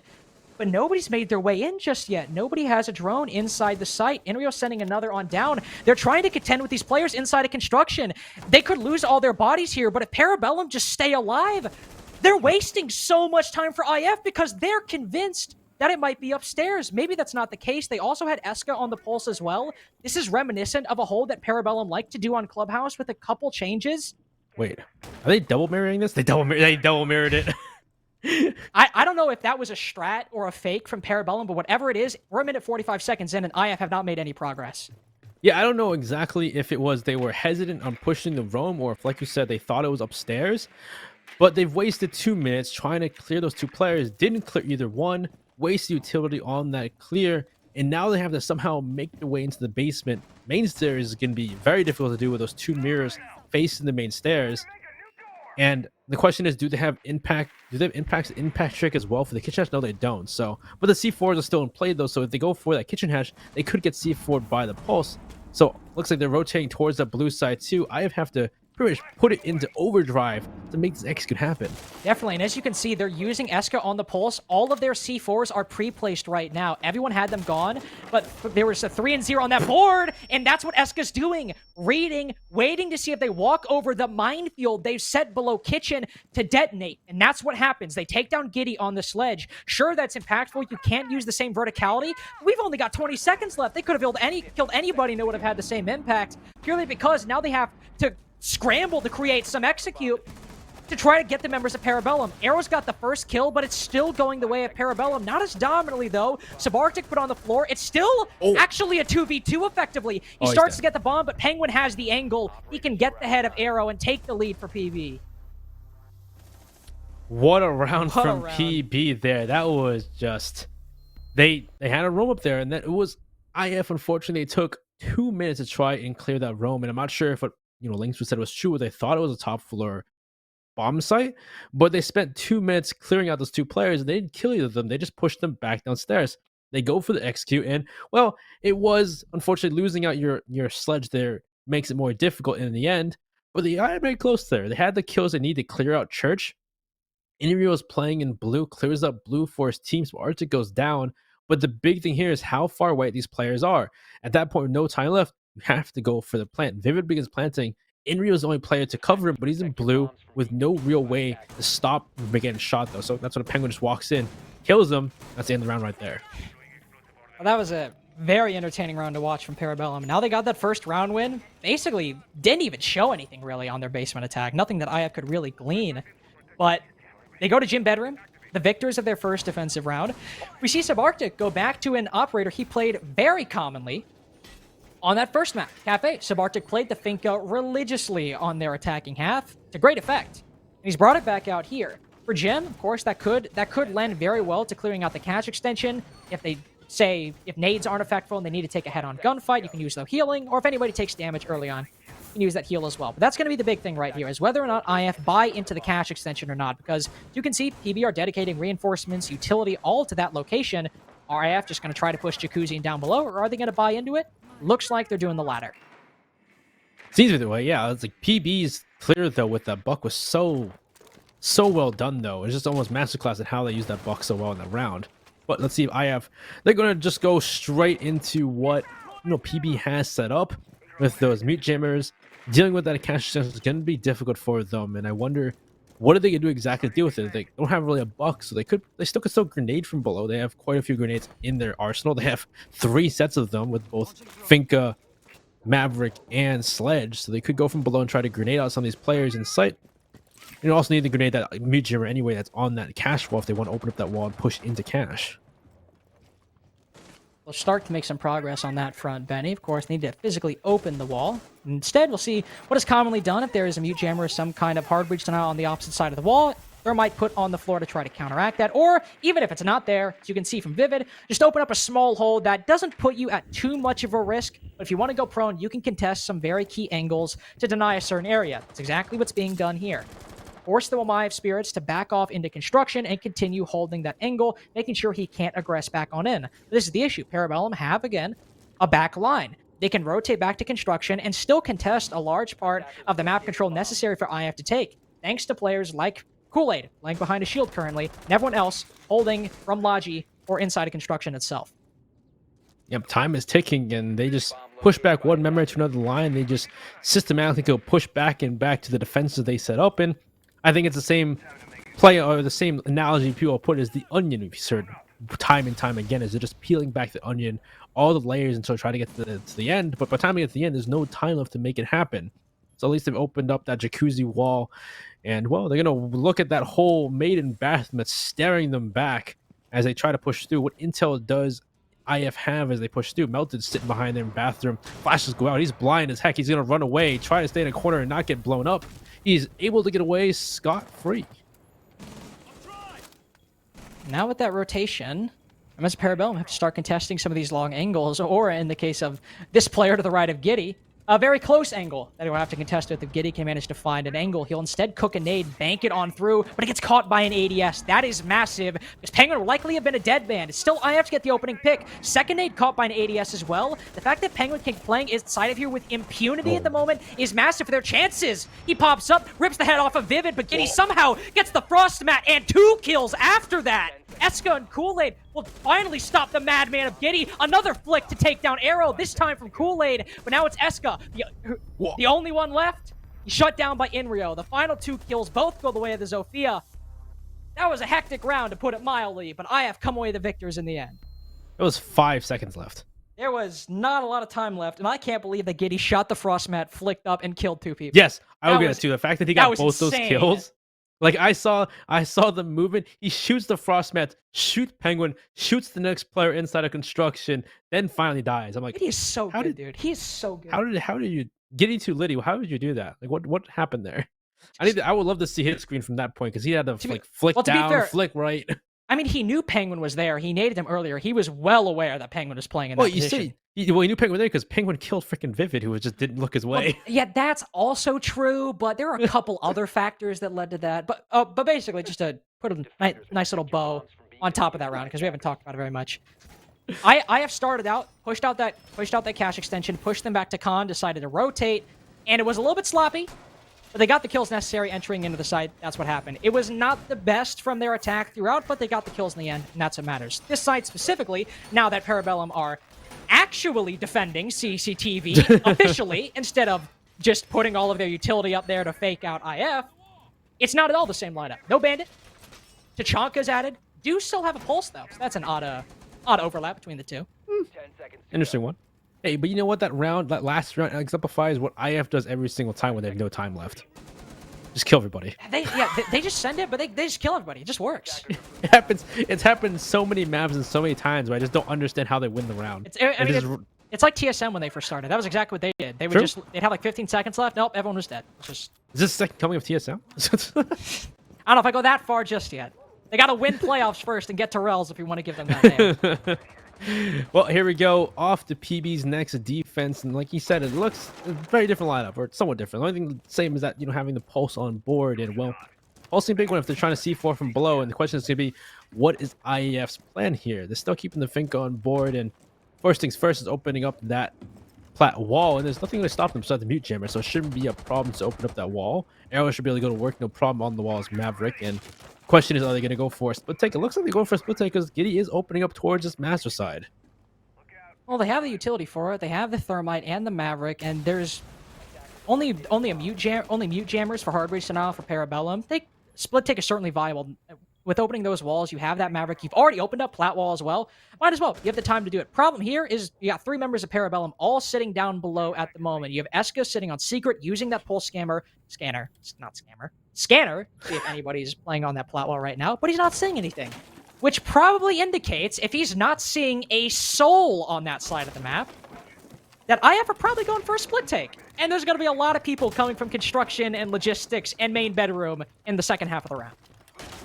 but nobody's made their way in just yet. Nobody has a drone inside the site. Inrio sending another on down. They're trying to contend with these players inside of construction. They could lose all their bodies here, but if Parabellum just stay alive, they're wasting so much time for IF because they're convinced that it might be upstairs. Maybe that's not the case. They also had Eska on the pulse as well. This is reminiscent of a hold that Parabellum liked to do on Clubhouse with a couple changes.
Wait, are they double mirroring this? They double mirrored it.
I don't know if that was a strat or a fake from Parabellum, but whatever it is, we're a minute 45 seconds in, and IF have not made any progress.
Yeah, I don't know exactly if it was they were hesitant on pushing the roam or if, like you said, they thought it was upstairs. But they've wasted 2 minutes trying to clear those two players. Didn't clear either one. Wasted utility on that clear. And now they have to somehow make their way into the basement. Main stairs is going to be very difficult to do with those two mirrors facing the main stairs. And the question is, do they have impact? Do they have impact trick as well for the kitchen hatch? No, they don't. So, but the C4s are still in play though. So if they go for that kitchen hatch, they could get C4'd by the pulse. So looks like they're rotating towards the blue side too. I have to pretty much put it into overdrive to make this execute happen.
Definitely, and as you can see, they're using Eska on the pulse. All of their C4s are pre-placed right now. Everyone had them gone, but there was a 3 and 0 on that board, and that's what Eska's doing. Reading, waiting to see if they walk over the minefield they've set below kitchen to detonate, and that's what happens. They take down Giddy on the sledge. Sure, that's impactful. You can't use the same verticality. We've only got 20 seconds left. They could have killed anybody and it would have had the same impact, purely because now they have to scramble to create some execute to try to get the members of Parabellum. Arrow's got the first kill, but it's still going the way of Parabellum. Not as dominantly, though. Subarctic put on the floor. It's still actually a 2v2, effectively. He starts to get the bomb, but Penguin has the angle. He can get the head of Arrow and take the lead for PB.
What a round from PB there. That was just... They had a roam up there, and then it was... IF, unfortunately, took 2 minutes to try and clear that roam, and I'm not sure if what Links said was true. They thought it was a top floor bomb site, but they spent 2 minutes clearing out those two players, and they didn't kill either of them. They just pushed them back downstairs. They go for the execute, and well, it was unfortunately losing out your sledge there makes it more difficult in the end. But the eye very close there. They had the kills they need to clear out Church. Inrio is playing in blue, clears up blue for his team, so Arctic goes down. But the big thing here is how far away these players are. At that point, with no time left, you have to go for the plant. Vivid begins planting. Inrio is the only player to cover him, but he's in blue with no real way to stop him getting shot, though. So that's when a Penguin just walks in, kills him. That's the end of the round right there.
Well, that was a very entertaining round to watch from Parabellum. Now they got that first round win. Basically, didn't even show anything really on their basement attack. Nothing that IF could really glean. But they go to Gym Bedroom, the victors of their first defensive round. We see Subarctic go back to an operator he played very commonly on that first map, Cafe. Subarctic played the Finka religiously on their attacking half to great effect. And he's brought it back out here. For Jim, of course, that could lend very well to clearing out the catch extension. If they say, if nades aren't effectful and they need to take a head-on gunfight, you can use the healing, or if anybody takes damage early on, you can use that heal as well. But that's going to be the big thing right here, is whether or not IF buy into the cache extension or not, because you can see PB are dedicating reinforcements, utility, all to that location. Are IF just going to try to push Jacuzzi down below, or are they going to buy into it? Looks like they're doing the latter.
Seems the way, yeah. It's like PB's clear, though, with that buck was so well done, though. It's just almost masterclass at how they used that buck so well in that round. But let's see if IF, they're going to just go straight into what PB has set up with those mute jammers. Dealing with that cash is going to be difficult for them, and I wonder what are they going to do exactly to deal with it. They don't have really a buck, so they still could grenade from below. They have quite a few grenades in their arsenal. They have 3 sets of them with both Finka, Maverick, and Sledge, so they could go from below and try to grenade out some of these players in sight. You also need to grenade that mute jammer anyway that's on that cache wall if they want to open up that wall and push into cache.
We'll start to make some progress on that front, Benny. Of course, need to physically open the wall. Instead, we'll see what is commonly done if there is a mute jammer or some kind of hard breach denial on the opposite side of the wall. Thermite put on the floor to try to counteract that, or even if it's not there, as you can see from Vivid, just open up a small hole that doesn't put you at too much of a risk, but if you want to go prone, you can contest some very key angles to deny a certain area. That's exactly what's being done here. force the Mamaev spirits to back off into construction and continue holding that angle, making sure he can't aggress back on in. This is the issue. Parabellum have, again, a back line. They can rotate back to construction and still contest a large part of the map control necessary for IF to take, thanks to players like Kool-Aid, laying behind a shield currently, and everyone else holding from Logi or inside of construction itself.
Yep, time is ticking, and they just push back one member to another line. They just systematically go push back and back to the defenses they set up. And I think it's the same play or the same analogy people put as the onion we've heard time and time again, is they're just peeling back the onion, all the layers until try to get to the end. But by the time we get to the end, there's no time left to make it happen. So at least they've opened up that jacuzzi wall, and well, they're gonna look at that whole maiden bathroom that's staring them back as they try to push through. What intel does IF have as they push through? Melted's sitting behind their bathroom. Flashes go out. He's blind as heck. He's gonna run away, try to stay in a corner and not get blown up. He's able to get away scot-free.
Now with that rotation, Mr. Parabellum have to start contesting some of these long angles, or in the case of this player to the right of Giddy, a very close angle that he'll have to contest with. If Giddy can manage to find an angle, he'll instead cook a nade, bank it on through, but it gets caught by an ADS. That is massive, because Penguin will likely have been a dead man. It's still IF to get the opening pick. Second nade caught by an ADS as well. The fact that Penguin can playing inside of here with impunity at the moment is massive for their chances. He pops up, rips the head off of Vivid, but Giddy somehow gets the frost mat and 2 kills after that. Eska and Kool-Aid will finally stop the madman of Giddy. Another flick to take down Arrow, this time from Kool-Aid, but now it's Eska, the only one left. He's shut down by Inrio. The final 2 kills both go the way of the Zofia. That was a hectic round, to put it mildly, but IF come away the victors in the end.
It was 5 seconds left.
There was not a lot of time left, and I can't believe that Giddy shot the frost mat, flicked up, and killed 2 people.
Yes, I will get it too. The fact that he got both those kills. Like, I saw the movement. He shoots the frost mat, shoots Penguin, shoots the next player inside of construction, then finally dies. I'm like,
he's so good, dude. He's so good.
How did you get into Liddy? How did you do that? Like, what happened there? I would love to see his screen from that point, because he had to flick down, flick right.
I mean, he knew Penguin was there. He naded him earlier. He was well aware that Penguin was playing in that position.
He knew Penguin was there because Penguin killed freaking Vivid, who just didn't look his way.
Well, yeah, that's also true, but there are a couple other factors that led to that. But basically, just to put a nice little bow on top of that round, because we haven't talked about it very much. I have started out, pushed out that cache extension, pushed them back to Khan, decided to rotate, and it was a little bit sloppy. But they got the kills necessary entering into the site. That's what happened. It was not the best from their attack throughout, but they got the kills in the end, and that's what matters. This site specifically, now that Parabellum are actually defending CCTV officially, instead of just putting all of their utility up there to fake out IF, it's not at all the same lineup. No Bandit. Tachanka's added. Do still have a Pulse, though, so that's an odd overlap between the two.
Interesting one. Hey, but you know what? That last round exemplifies what IF does every single time when they have no time left. Just kill everybody.
They just send it, but they just kill everybody. It just works.
It's happened so many maps and so many times where I just don't understand how they win the round.
It's like TSM when they first started. That was exactly what they did. They would they'd have like 15 seconds left. Nope, everyone was dead.
Is this the second coming of TSM?
I don't know if I go that far just yet. They got to win playoffs first and get to Rels if we want to give them that name.
Well, here we go. Off to PB's next defense, and like you said, it looks a very different lineup, or somewhat different. The only thing the same is that, having the Pulse on board, and well, Pulse a big one if they're trying to C4 from below, and the question is going to be, what is IEF's plan here? They're still keeping the Fink on board, and first things first is opening up that plat wall, and there's nothing to stop them besides the mute jammer, so it shouldn't be a problem to open up that wall. Arrow should be able to go to work, no problem on the wall as Maverick, and question is, are they going to go for a split take? It looks like they're going for a split take because Giddy is opening up towards this master side.
Well, they have the utility for it. They have the Thermite and the Maverick, and there's only mute jammers for Hard Race now for Parabellum. Split take is certainly viable. With opening those walls, you have that Maverick. You've already opened up plat wall as well. Might as well. You have the time to do it. Problem here is you got 3 members of Parabellum all sitting down below at the moment. You have Eska sitting on secret using that pulse scanner. Scanner. See if anybody's playing on that plat wall right now, but he's not seeing anything. Which probably indicates, if he's not seeing a soul on that side of the map, that IF are probably going for a split take. And there's going to be a lot of people coming from construction and logistics and main bedroom in the second half of the round.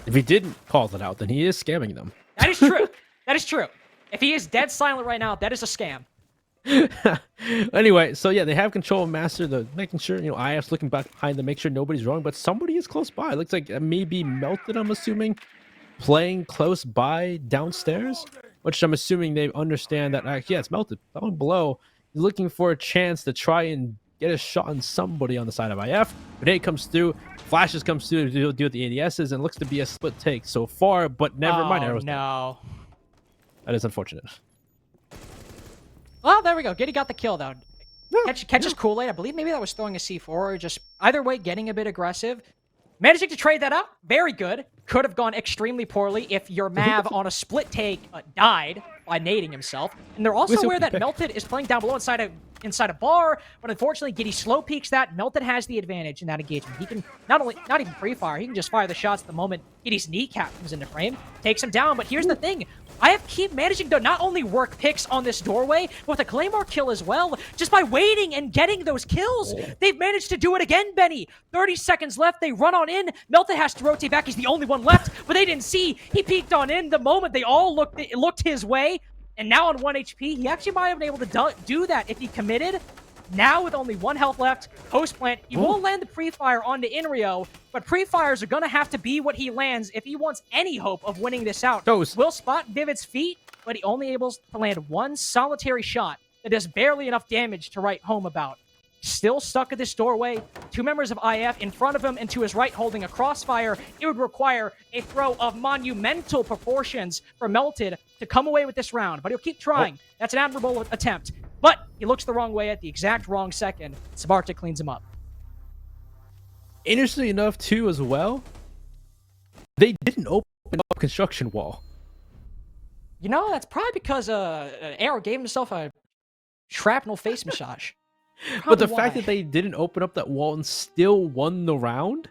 If he didn't call it out, then he is scamming them.
That is true. That is true. If he is dead silent right now, that is a scam.
Anyway, so yeah, they have control of master. The making sure IF's looking back behind them, make sure nobody's wrong, but somebody is close by. It looks like maybe Melted. I'm assuming playing close by downstairs, which I'm assuming they understand that. Yeah, it's Melted down below. He's looking for a chance to try and get a shot on somebody on the side of IF. Grenade comes through, flashes comes through to deal with the ADSs, and looks to be a split take so far. But never mind,
Oh
arrows.
no.
That is unfortunate.
Well, there we go. Giddy got the kill, though. Catches Kool-Aid. I believe maybe that was throwing a C4 or just either way getting a bit aggressive. Managing to trade that up. Very good. Could have gone extremely poorly if your Mav on a split take died by nading himself. And they're also aware that Melted is playing down below inside a bar, but unfortunately Giddy slow peeks that. Melted has the advantage in that engagement. He can not even pre-fire, he can just fire the shots the moment Giddy's kneecap comes into frame, takes him down. But here's the thing, I have keep managing to not only work picks on this doorway, but with a Claymore kill as well, just by waiting and getting those kills. They've managed to do it again, Benny. 30 seconds left, they run on in, Melted has to rotate back, he's the only one left, but they didn't see, he peeked on in the moment they all looked his way. And now on 1 HP, he actually might have been able to do that if he committed. Now with only 1 health left, post-plant, he won't land the pre-fire onto Inrio, but pre-fires are going to have to be what he lands if he wants any hope of winning this out. Will spot Vivid's feet, but he only able to land 1 solitary shot that does barely enough damage to write home about. Still stuck at this doorway, 2 members of IF in front of him and to his right holding a crossfire. It would require a throw of monumental proportions for Melted to come away with this round, but he'll keep trying. That's an admirable attempt, but he looks the wrong way at the exact wrong second. Sabarta cleans him up.
Interestingly enough, too, as well, they didn't open up construction wall.
You know, that's probably because Arrow gave himself a shrapnel face massage.
But the fact that they didn't open up that wall and still won the round?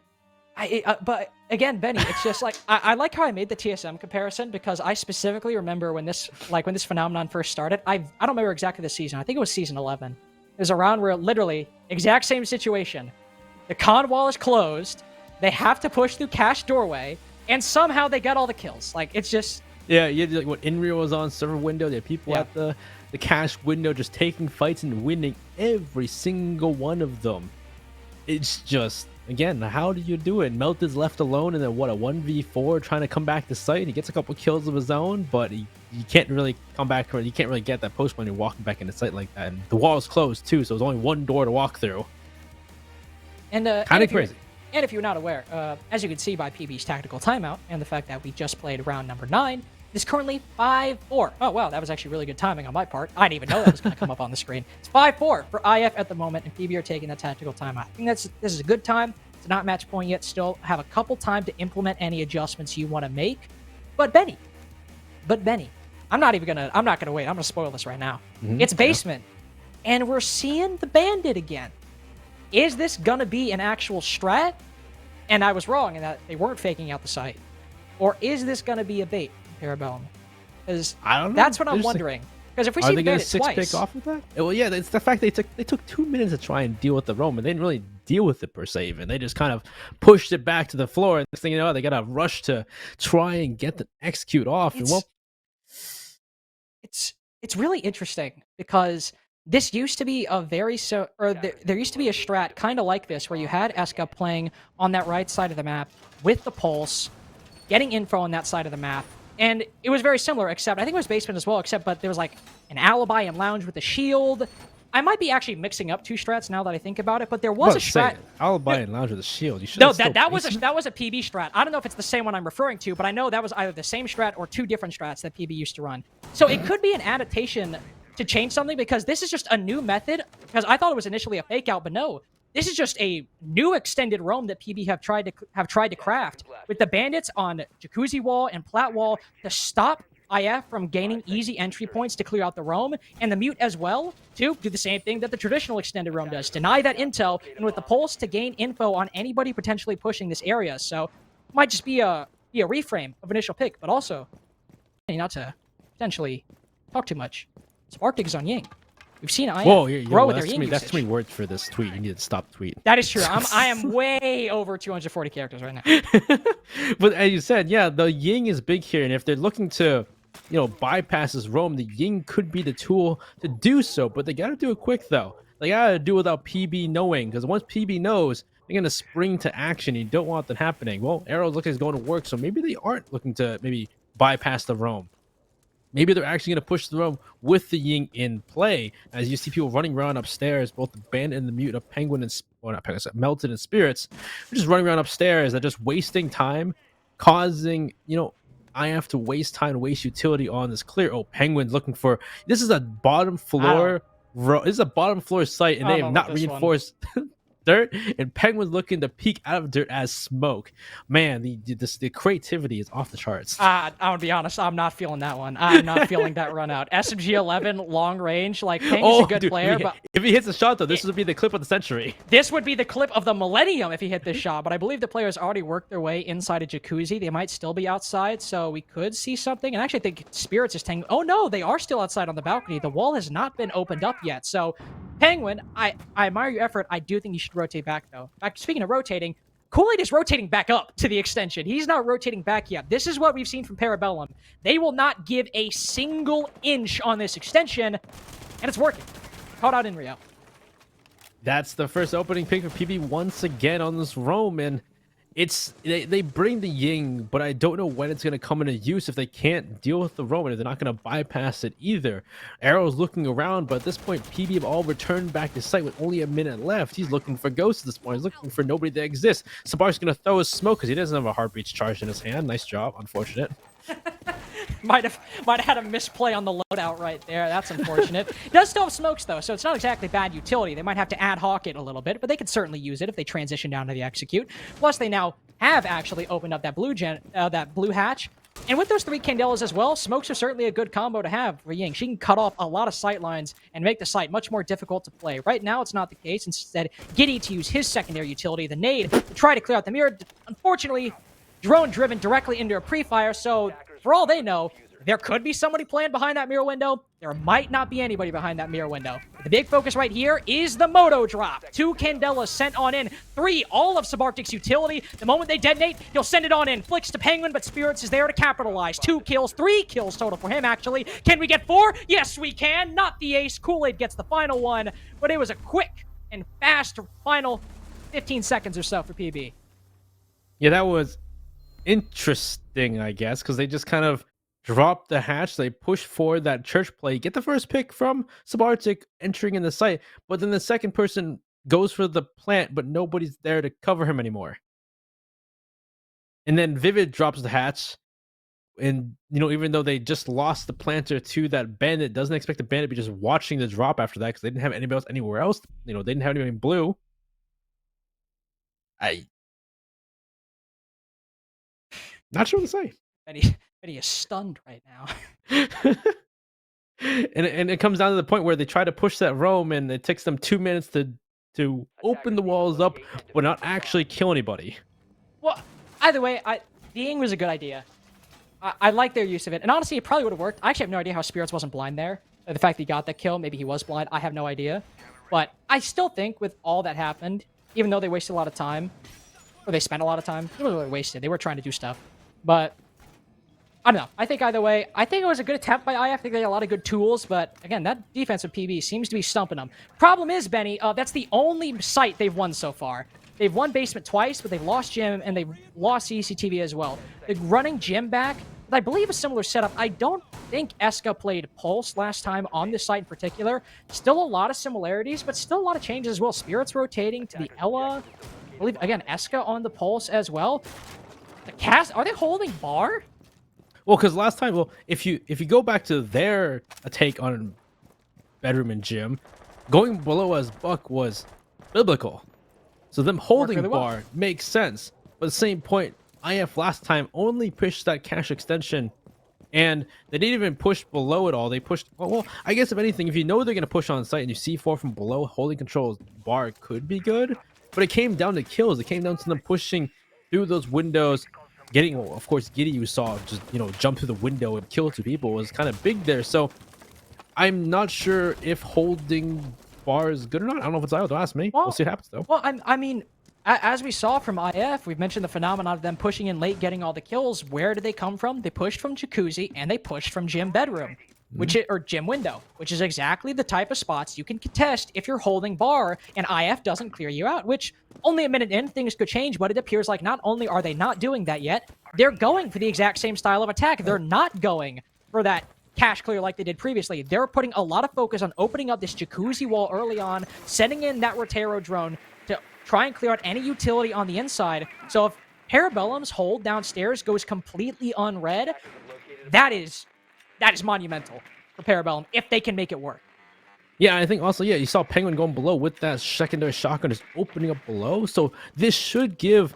But again, Benny, it's just like I like how I made the TSM comparison because I specifically remember when this phenomenon first started. I don't remember exactly the season. I think it was season 11. It was a round where literally exact same situation. The con wall is closed. They have to push through cache doorway, and somehow they get all the kills. Like it's just
you had like what Inrio was on server window. They had people at the cache window just taking fights and winning every single one of them. It's just, again, how do you do it? Melt is left alone and then what, a 1v4 trying to come back to site. He gets a couple kills of his own, but you can't really come back, or you can't really get that post when you're walking back into site like that. And the wall is closed too, so there's only 1 door to walk through.
And
kind of crazy.
And if you're not aware, as you can see by PB's tactical timeout and the fact that we just played round number 9, it's currently 5-4. Oh, wow, that was actually really good timing on my part. I didn't even know that was going to come up on the screen. It's 5-4 for IF at the moment, and PB are taking that tactical timeout. I think this is a good time to not match point yet. Still have a couple time to implement any adjustments you want to make. But Benny, I'm not gonna wait. I'm gonna spoil this right now. It's basement, and we're seeing the bandit again. Is this gonna be an actual strat? And I was wrong in that they weren't faking out the site. Or is this gonna be a bait, Parabellum? Because that's what I'm wondering. Because if we see the bandit twice,
pick off with that? Well, yeah, it's the fact they took 2 minutes to try and deal with the roam, and they didn't really deal with it per se. Even they just kind of pushed it back to the floor, and next thing you know, they got to rush to try and get the execute off. And well,
it's really interesting because this used to be a there used to be a strat kind of like this where you had Eska playing on that right side of the map with the pulse, getting info on that side of the map. And it was very similar, except I think it was basement as well, but there was like an alibi and lounge with a shield. I might be actually mixing up 2 strats now that I think about it, but there was a strat.
Alibi and lounge with a shield. You should
that was a PB strat. I don't know if it's the same one I'm referring to, but I know that was either the same strat or 2 different strats that PB used to run. So it could be an adaptation to change something because this is just a new method. Because I thought it was initially a fake out, but no. This is just a new extended roam that PB have tried to craft with the bandits on Jacuzzi Wall and Plat Wall to stop IF from gaining easy entry points to clear out the roam, and the mute as well to do the same thing that the traditional extended roam does, deny that intel, and with the pulse to gain info on anybody potentially pushing this area. So it might just be a reframe of initial pick, but also not to potentially talk too much. Arctic is on Ying. We've seen IF grow with their Ying usage.
That's too many words for this tweet. You need to stop tweeting.
That is true. I am way over 240 characters right now.
But as you said, yeah, the Ying is big here, and if they're looking to bypass this roam, the Ying could be the tool to do so, but they gotta do it quick though. They gotta do it without PB knowing, because once PB knows, they're gonna spring to action. You don't want that happening. Well, Arrows looks like it's going to work, so maybe they aren't looking to maybe bypass the roam. Maybe they're actually going to push the roam with the Ying in play. As you see people running around upstairs, both the Bandit and the Mute of Penguin and not Penguin, Melted and Spirits, they're just running around upstairs. They're just wasting time, causing I have to waste time, waste utility on this clear. Oh, Penguin's looking for. This is a bottom floor. This is a bottom floor site, and they have not reinforced dirt, and Penguin's looking to peek out of dirt as smoke. Man, the creativity is off the charts.
I'm gonna be honest, I'm not feeling that one. I'm not feeling that run out. SMG 11 long range, like Penguin's a good player, but
if he hits a shot though, this would be the clip of the century.
This would be the clip of the millennium if he hit this shot, but I believe the players already worked their way inside a jacuzzi. They might still be outside, so we could see something. And actually, I think Spirits is telling. Oh no, they are still outside on the balcony. The wall has not been opened up yet, so Penguin, I admire your effort. I do think you should rotate back, though. Speaking of rotating, Kool-Aid is rotating back up to the extension. He's not rotating back yet. This is what we've seen from Parabellum. They will not give a single inch on this extension, and it's working. Caught out in Rio.
That's the first opening pick for PB once again on this roam, and they bring the Ying, but I don't know when it's going to come into use if they can't deal with the roam, and they're not going to bypass it either. Arrow's looking around, but at this point, PB have all returned back to site with only a minute left. He's looking for ghosts at this point. He's looking for nobody that exists. Sabar's going to throw his smoke because he doesn't have a heartbeats charged in his hand. Nice job. Unfortunate.
might have had a misplay on the loadout right there. That's unfortunate. Does still have smokes though, so it's not exactly bad utility. They might have to ad hoc it a little bit, but they could certainly use it if they transition down to the execute. Plus, they now have actually opened up that blue hatch. And with those 3 Candelas as well, smokes are certainly a good combo to have for Ying. She can cut off a lot of sight lines and make the site much more difficult to play. Right now, it's not the case. Instead, Giddy to use his secondary utility, the nade, to try to clear out the mirror. Unfortunately, drone driven directly into a pre-fire, so for all they know, there could be somebody playing behind that mirror window. There might not be anybody behind that mirror window. But the big focus right here is the Moto drop. 2 Candelas sent on in. 3, all of Subarctic's utility. The moment they detonate, he'll send it on in. Flicks to Penguin, but Spirits is there to capitalize. 2 kills, 3 kills total for him, actually. Can we get 4? Yes, we can. Not the ace. Kool-Aid gets the final one, but it was a quick and fast final 15 seconds or so for PB.
Yeah, that was interesting, I guess, because they just kind of drop the hatch. They push forward that church play, get the first pick from Subarctic entering in the site, but then the second person goes for the plant, but nobody's there to cover him anymore. And then Vivid drops the hatch, and even though they just lost the planter to that bandit, doesn't expect the bandit to be just watching the drop after that because they didn't have anybody else anywhere else. They didn't have anybody in blue. Not sure what to say.
Betty is stunned right now.
and it comes down to the point where they try to push that roam, and it takes them 2 minutes to open the walls up, but not actually kill anybody.
Well, either way, the Ying was a good idea. I like their use of it, and honestly, it probably would have worked. I actually have no idea how Spirits wasn't blind there. The fact that he got that kill, maybe he was blind. I have no idea, but I still think with all that happened, even though they wasted a lot of time, or they spent a lot of time, they weren't really wasted. They were trying to do stuff, but I don't know. I think either way, I think it was a good attempt by IF. I think they had a lot of good tools, but again, that defense of PB seems to be stumping them. Problem is, Benny, that's the only site they've won so far. They've won basement twice, but they've lost gym, and they've lost CCTV as well. They're running gym back, but I believe a similar setup. I don't think Eska played Pulse last time on this site in particular. Still a lot of similarities, but still a lot of changes as well. Spirits rotating to the Ella. I believe, again, Eska on the Pulse as well. The cast, are they holding bar?
Well, because last time, if you go back to their take on bedroom and gym, going below as Buck was biblical. So them holding really bar makes sense. But at the same point, IF last time only pushed that cache extension, and they didn't even push below it all. They pushed, well, I guess if anything, if you know they're going to push on site and you see 4 from below, holding control bar could be good. But it came down to kills. It came down to them pushing through those windows. Getting, well, of course, Giddy, you saw just, jump through the window and kill 2 people was kind of big there. So I'm not sure if holding bar is good or not. I don't know if it's IO. Don't ask me. We'll see what happens, though.
Well, I mean, as we saw from IF, we've mentioned the phenomenon of them pushing in late, getting all the kills. Where did they come from? They pushed from Jacuzzi, and they pushed from Gym Bedroom, or Gym Window, which is exactly the type of spots you can contest if you're holding bar and IF doesn't clear you out, which only a minute in, things could change, but it appears like not only are they not doing that yet, they're going for the exact same style of attack. They're not going for that cache clear like they did previously. They're putting a lot of focus on opening up this Jacuzzi wall early on, sending in that Rotero drone to try and clear out any utility on the inside. So if Parabellum's hold downstairs goes completely unread, that is monumental for Parabellum if they can make it work.
Yeah, I think also, yeah, you saw Penguin going below with that secondary shotgun just opening up below. So this should give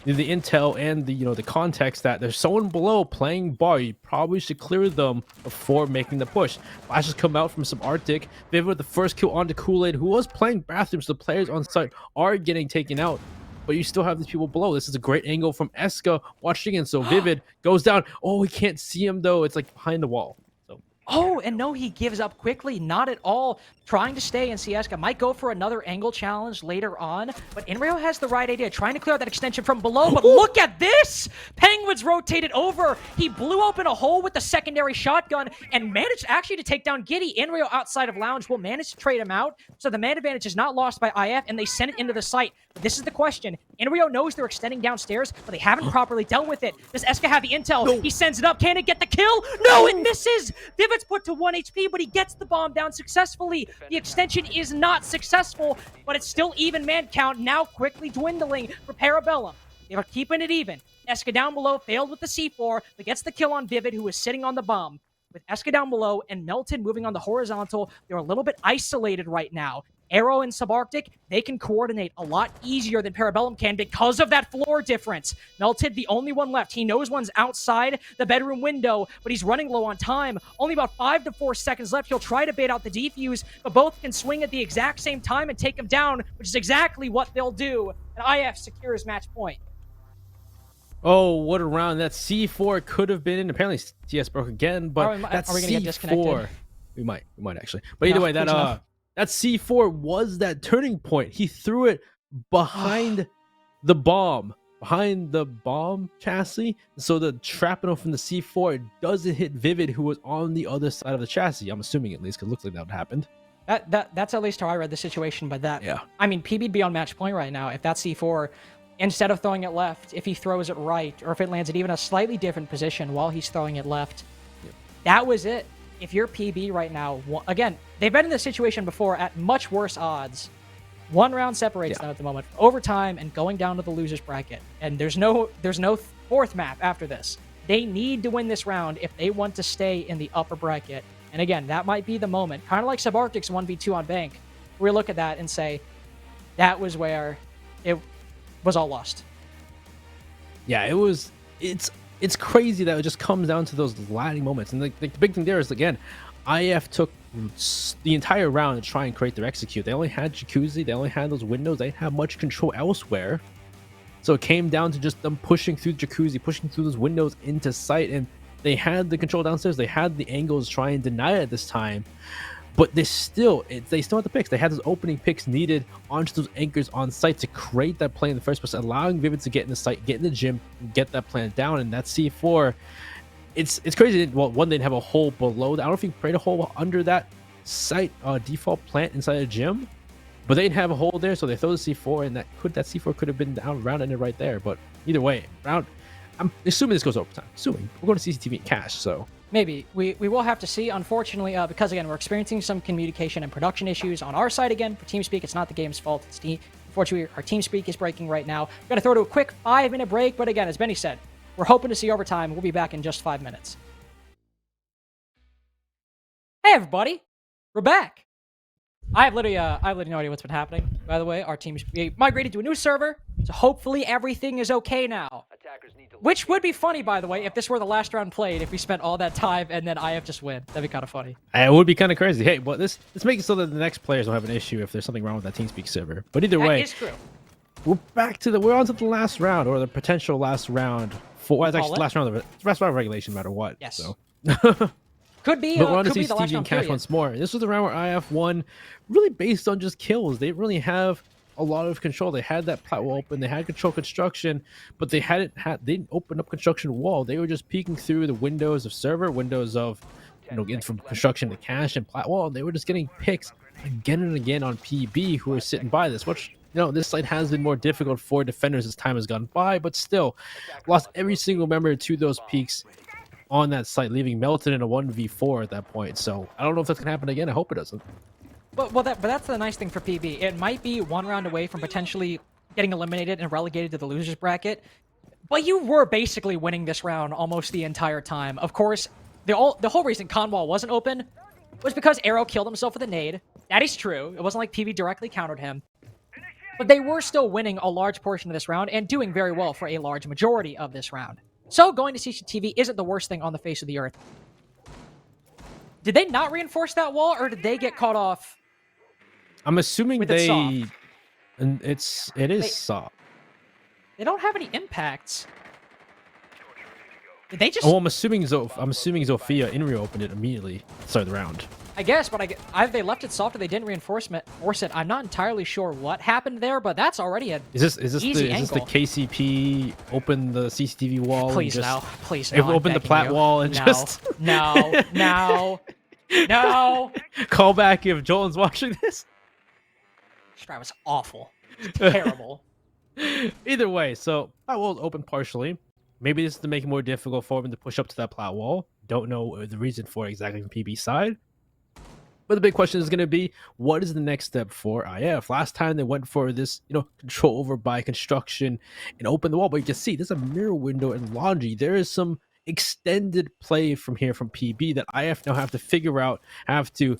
the intel and the the context that there's someone below playing bar. You probably should clear them before making the push. Flashes come out from some Arctic. Vivid with the first kill onto Kool-Aid, who was playing bathrooms. The players on site are getting taken out, but you still have these people below. This is a great angle from Eska watching in. So Vivid goes down. Oh, we can't see him though. It's like behind the wall. So
Oh, and no, he gives up quickly. Not at all. Trying to stay in Sieska. Might go for another angle challenge later on, but Inrio has the right idea. Trying to clear out that extension from below, but look at this! Penguins rotated over. He blew open a hole with the secondary shotgun and managed actually to take down Giddy. Inrio outside of Lounge will manage to trade him out, so the man advantage is not lost by IF, and they send it into the site. But this is the question. Inrio knows they're extending downstairs, but they haven't properly dealt with it. Does Eska have the intel? No. He sends it up. Can it get the kill? No, it misses! Vivid's put to 1 HP, but he gets the bomb down successfully. The extension is not successful, but it's still even man count, now quickly dwindling for Parabellum. They are keeping it even. Eska down below failed with the C4, but gets the kill on Vivid, who is sitting on the bomb. With Eska down below and Melton moving on the horizontal, they're a little bit isolated right now. Arrow and Subarctic, they can coordinate a lot easier than Parabellum can because of that floor difference. Melted, the only one left. He knows one's outside the bedroom window, but he's running low on time. Only about 5 to 4 seconds left. He'll try to bait out the defuse, but both can swing at the exact same time and take him down, which is exactly what they'll do. And IF secures match point.
oh, what a round. That C4 could have been in. Apparently TS broke again, but that
are we gonna get disconnected?
C4 we might actually. But either way, that C4 was that turning point. He threw it behind the bomb chassis. So the shrapnel from the C4 doesn't hit Vivid, who was on the other side of the chassis. I'm assuming at least, because it looks like that happened.
That's at least how I read the situation. But
yeah,
I mean, PB'd be on match point right now if that C4, instead of throwing it left, if he throws it right, or if it lands at even a slightly different position while he's throwing it left, that was it. If you're PB right now, again, they've been in this situation before at much worse odds. 1 round separates them at the moment. Overtime and going down to the loser's bracket. And there's no fourth map after this. They need to win this round if they want to stay in the upper bracket. And again, that might be the moment. Kind of like Subarctic's 1v2 on Bank. We look at that and say, that was where it was all lost.
Yeah, it's crazy that it just comes down to those lagging moments. And the big thing there is, again, IF took the entire round to try and create their execute. They only had Jacuzzi, they only had those windows, they didn't have much control elsewhere. So it came down to just them pushing through Jacuzzi, pushing through those windows into sight, and they had the control downstairs, they had the angles, try and deny it this time. But they still had the picks. They had those opening picks needed onto those anchors on site to create that play in the first place, allowing Vivid to get in the site, get in the gym, and get that plan down. And that C4, it's crazy. Well, one, they didn't have a hole below that. I don't know if you create a hole under that site default plant inside a gym, but they didn't have a hole there, so they throw the C4, and that C4 could have been down around in it right there. But either way, I'm assuming this goes overtime. We're going to CCTV and cash, so.
Maybe. We will have to see, unfortunately, because, again, we're experiencing some communication and production issues on our side again. For TeamSpeak, it's not the game's fault. Unfortunately, our TeamSpeak is breaking right now. We're going to throw to a quick 5-minute break, but again, as Benny said, we're hoping to see overtime. We'll be back in just 5 minutes. Hey, everybody. We're back. I have literally no idea what's been happening, by the way. Our team migrated to a new server, so hopefully everything is okay now. Which would be funny, by the way, if this were the last round played, if we spent all that time and then IF just win. That'd be kind of funny.
It would be kind of crazy. Hey, well, this makes it so that the next players don't have an issue if there's something wrong with that TeamSpeak server. But either way,
that is true.
We're on to the last round, or the potential last round. It's actually the last round of regulation, no matter what.
Yes.
So.
Could be.
But we're on to
CCTV
CCTV and cash once more. This was the round where IF won, really based on just kills. They didn't really have a lot of control. They had that plat wall open, they had control construction, but they didn't open up construction wall. They were just peeking through the windows of server, windows of getting from construction to cache and plat wall, and they were just getting picks again and again on PB who are sitting by this, which this site has been more difficult for defenders as time has gone by, but still lost every single member to those peaks on that site, leaving Melton in a 1v4 at that point. So I don't know if that's gonna happen again. I hope it doesn't.
But that's the nice thing for PB. It might be one round away from potentially getting eliminated and relegated to the losers bracket, but you were basically winning this round almost the entire time. Of course, the whole reason Conwall wasn't open was because Arrow killed himself with a nade. That is true. It wasn't like PB directly countered him. But they were still winning a large portion of this round and doing very well for a large majority of this round. So going to CCTV isn't the worst thing on the face of the earth. Did they not reinforce that wall, or did they get caught off?
I'm assuming
with
it is soft.
They don't have any impacts. Did they just?
Oh, I'm assuming Zofia Inrio opened it immediately. Started the round.
I guess, but either they left it soft or they didn't reinforce it. I'm not entirely sure what happened there, but that's already a
is this the KCP open the CCTV wall?
Please no, please no.
Open the plat wall and just
no.
Call back if Joel's watching this.
Strat was awful. Terrible.
Either way, so plat wall is open partially. Maybe this is to make it more difficult for him to push up to that plat wall. Don't know the reason for it exactly from PB's side. But the big question is going to be, what is the next step for IF? Last time they went for this, control over by construction and open the wall. But you can see there's a mirror window and laundry. There is some extended play from here from PB that IF now have to figure out, have to,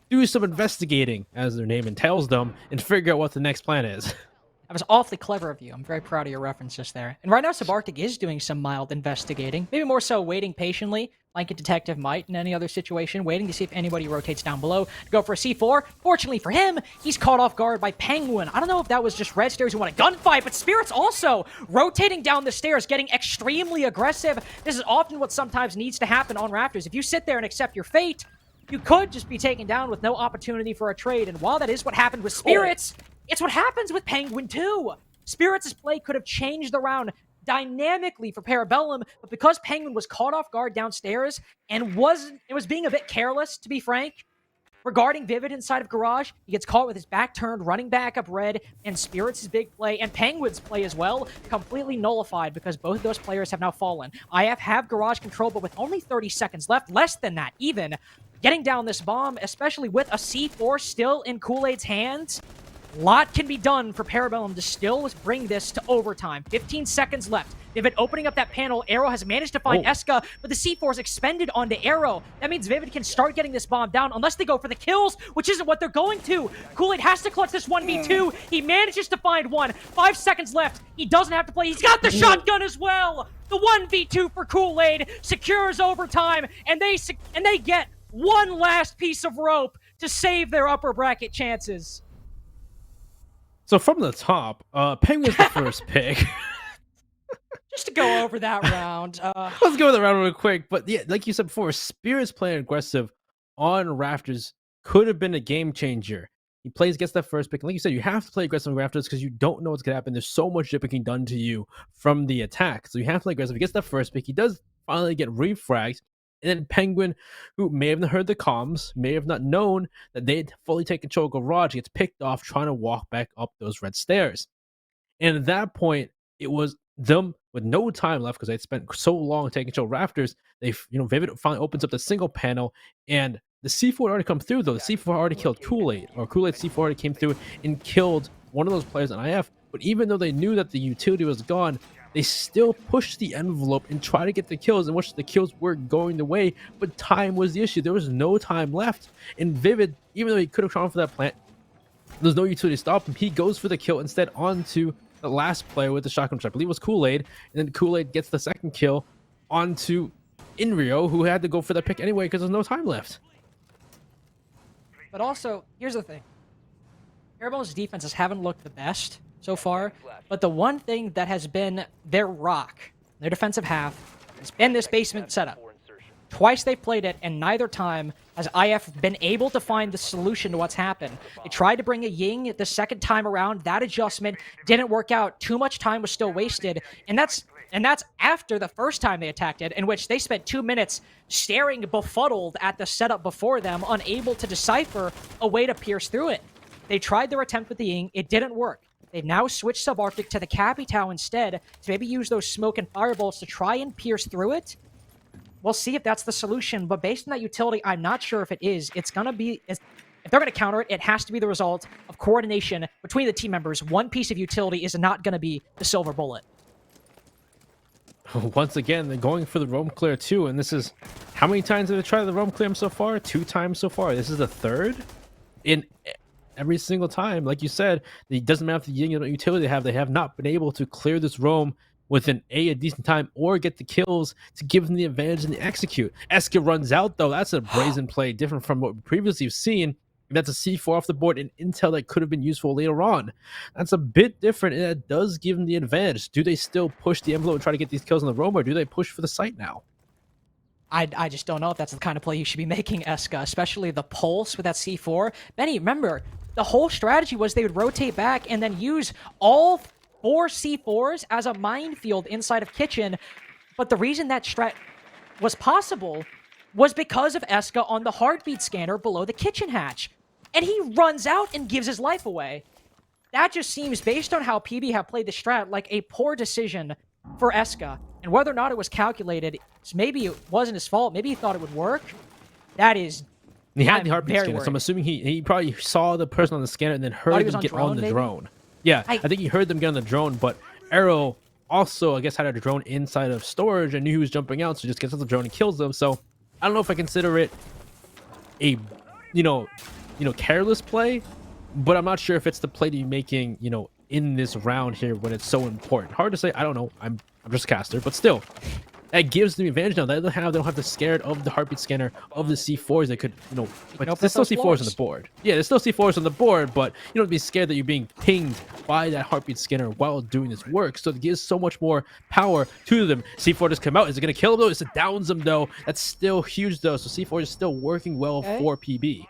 do some investigating, as their name entails them, and figure out what the next plan is.
That was awfully clever of you. I'm very proud of your references there. And right now, Subarctic is doing some mild investigating. Maybe more so waiting patiently, like a detective might in any other situation, waiting to see if anybody rotates down below to go for a C4. Fortunately for him, he's caught off guard by Penguin. I don't know if that was just Red Stairs who want a gunfight, but Spirit's also rotating down the stairs, getting extremely aggressive. This is often what sometimes needs to happen on Raptors. If you sit there and accept your fate, you could just be taken down with no opportunity for a trade. And while that is what happened with Spirits, it's what happens with Penguin too. Spirits' play could have changed the round dynamically for Parabellum, but because Penguin was caught off guard downstairs and was being a bit careless, to be frank, regarding Vivid inside of Garage, he gets caught with his back turned, running back up red, and Spirits' big play, and Penguin's play as well, completely nullified because both of those players have now fallen. IF have Garage control, but with only 30 seconds left, less than that even, getting down this bomb, especially with a C4 still in Kool-Aid's hands, a lot can be done for Parabellum to still bring this to overtime. 15 seconds left. Vivid opening up that panel. Arrow has managed to find Eska, but the C4 is expended onto Arrow. That means Vivid can start getting this bomb down unless they go for the kills, which isn't what they're going to. Kool-Aid has to clutch this 1v2. He manages to find one. 5 seconds left. He doesn't have to play. He's got the shotgun as well. The 1v2 for Kool-Aid secures overtime, and they get one last piece of rope to save their upper bracket chances.
So from the top, Penguin's the first pick.
Just to go over that round.
Let's go over the round real quick. But yeah, like you said before, Spirit's playing aggressive on Raptors could have been a game changer. He gets that first pick. And like you said, you have to play aggressive on Raptors because you don't know what's going to happen. There's so much being done to you from the attack. So you have to play aggressive. He gets that first pick. He does finally get refragged. And then Penguin, who may have not heard the comms, may have not known that they'd fully take control of Garage, gets picked off trying to walk back up those red stairs. And at that point, it was them with no time left because they'd spent so long taking control of Raptors. Vivid finally opens up the single panel, and the C4 already come through, though. The C4 already killed Kool-Aid, or Kool-Aid's C4 already came through and killed one of those players on IF. But even though they knew that the utility was gone, they still pushed the envelope and tried to get the kills, in which the kills were going the way, but time was the issue. There was no time left. And Vivid, even though he could have gone for that plant, there's no utility to stop him. He goes for the kill instead onto the last player with the shotgun, which I believe was Kool-Aid. And then Kool-Aid gets the second kill onto Inrio, who had to go for that pick anyway because there's no time left.
But also, here's the thing. Parabellum's defenses haven't looked the best so far, but the one thing that has been their rock, their defensive half, has been this basement setup. Twice they've played it, and neither time has IF been able to find the solution to what's happened. They tried to bring a Ying the second time around. That adjustment didn't work out. Too much time was still wasted, and that's after the first time they attacked it, in which they spent 2 minutes staring befuddled at the setup before them, unable to decipher a way to pierce through it. They tried their attempt with the Ying. It didn't work. They've now switched Subarctic to the Capitao instead to maybe use those smoke and firebolts to try and pierce through it. We'll see if that's the solution, but based on that utility, I'm not sure if it is. If they're going to counter it, it has to be the result of coordination between the team members. One piece of utility is not going to be the silver bullet.
Once again, they're going for the roam clear too, and this is... How many times have they tried the roam clear so far? 2 times so far. This is the third? In every single time, like you said, it doesn't matter if the utility they have not been able to clear this roam within a decent time or get the kills to give them the advantage in the execute. Eska runs out though. That's a brazen play, different from what we previously have seen. That's a C4 off the board and intel that could have been useful later on. That's a bit different, and that does give them the advantage. Do they still push the envelope and try to get these kills on the roam, or do they push for the site now?
I just don't know if that's the kind of play you should be making, Eska, especially the pulse with that C4. Benny, remember, the whole strategy was they would rotate back and then use all 4 C4s as a minefield inside of Kitchen, but the reason that strat was possible was because of Eska on the heartbeat scanner below the kitchen hatch. And he runs out and gives his life away. That just seems, based on how PB have played the strat, like a poor decision for Eska. And whether or not it was calculated, maybe it wasn't his fault, maybe he thought it would work. That is...
He had the heartbeat scanner, so I'm assuming he probably saw the person on the scanner and then heard them get on the drone. Yeah, I think he heard them get on the drone, but Arrow also, I guess, had a drone inside of storage and knew he was jumping out, so just gets on the drone and kills them. So I don't know if I consider it a, careless play, but I'm not sure if it's the play to be making, in this round here when it's so important. Hard to say. I don't know. I'm just a caster, but still, that gives them advantage now. They don't have to scared of the heartbeat scanner, of the C4s. They could, but there's still C4s on the board. Yeah, there's still C4s on the board, but you don't be scared that you're being pinged by that heartbeat scanner while doing this work. So it gives so much more power to them. C4 just come out. Is it going to kill them though? It downs them though. That's still huge though. So C4 is still working well for PB.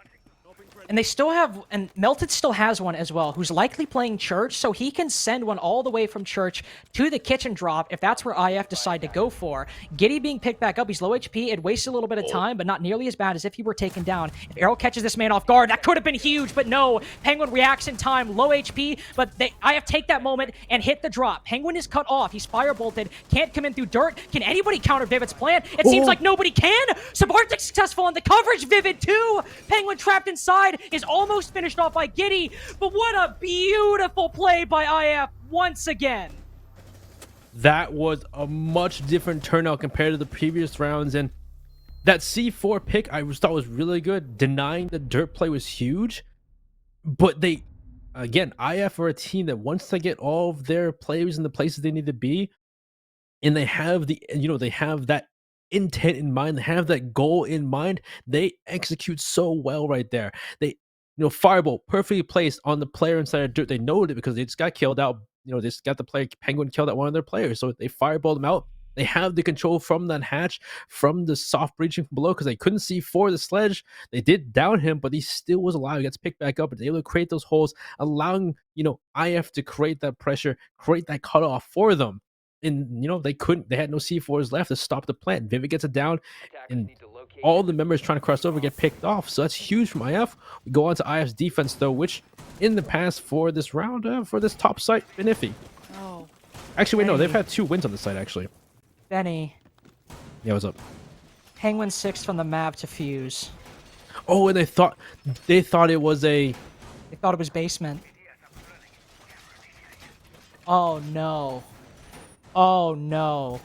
And they still have, and Melted still has one as well, who's likely playing Church, so he can send one all the way from Church to the kitchen drop if that's where IF decide to go for. Giddy being picked back up, he's low HP, it wastes a little bit of time, but not nearly as bad as if he were taken down. If Arrow catches this man off guard, that could have been huge, but no. Penguin reacts in time, low HP, but IF take that moment and hit the drop. Penguin is cut off, he's firebolted, can't come in through dirt. Can anybody counter Vivid's plan? It seems like nobody can! Subarctic successful on the coverage, Vivid too! Penguin trapped inside, is almost finished off by Giddy, but what a beautiful play by IF once again.
That was a much different turnout compared to the previous rounds, and that C4 pick I thought was really good. Denying the dirt play was huge, but they, again, IF are a team that once they get all of their players in the places they need to be, and they have they have that intent in mind, they have that goal in mind, they execute so well right there. They Fireball perfectly placed on the player inside of dirt. They know it because they just got killed out. They just got the player Penguin killed out one of their players. So they fireballed them out. They have the control from that hatch, from the soft breaching from below, because they couldn't see for the sledge. They did down him, but he still was alive. He gets picked back up and able to create those holes, allowing IF to create that pressure, create that cutoff for them. And they had no C4s left to stop the plant. Vivid gets it down, and all the members trying to cross over get picked off. So that's huge from IF. We go on to IF's defense though, which in the past for this round, for this top site, been iffy.
Oh,
actually, wait, no, they've had 2 wins on the site actually.
Benny.
Yeah, what's up?
Penguin 6th from the map to fuse.
Oh, and they thought it was a...
They thought it was basement. Oh no. Oh no.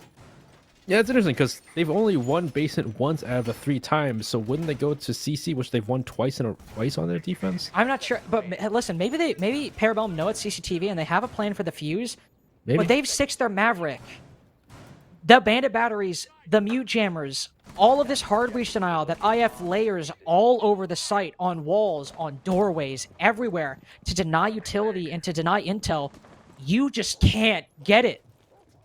Yeah, it's interesting because they've only won basement once out of the 3 times. So wouldn't they go to CC, which they've won twice on their defense?
I'm not sure, but listen, maybe Parabellum know it's CCTV and they have a plan for the fuse. Maybe. But they've 6'd their Maverick, the bandit batteries, the mute jammers, all of this hard breach denial that IF layers all over the site, on walls, on doorways, everywhere, to deny utility and to deny intel. You just can't get it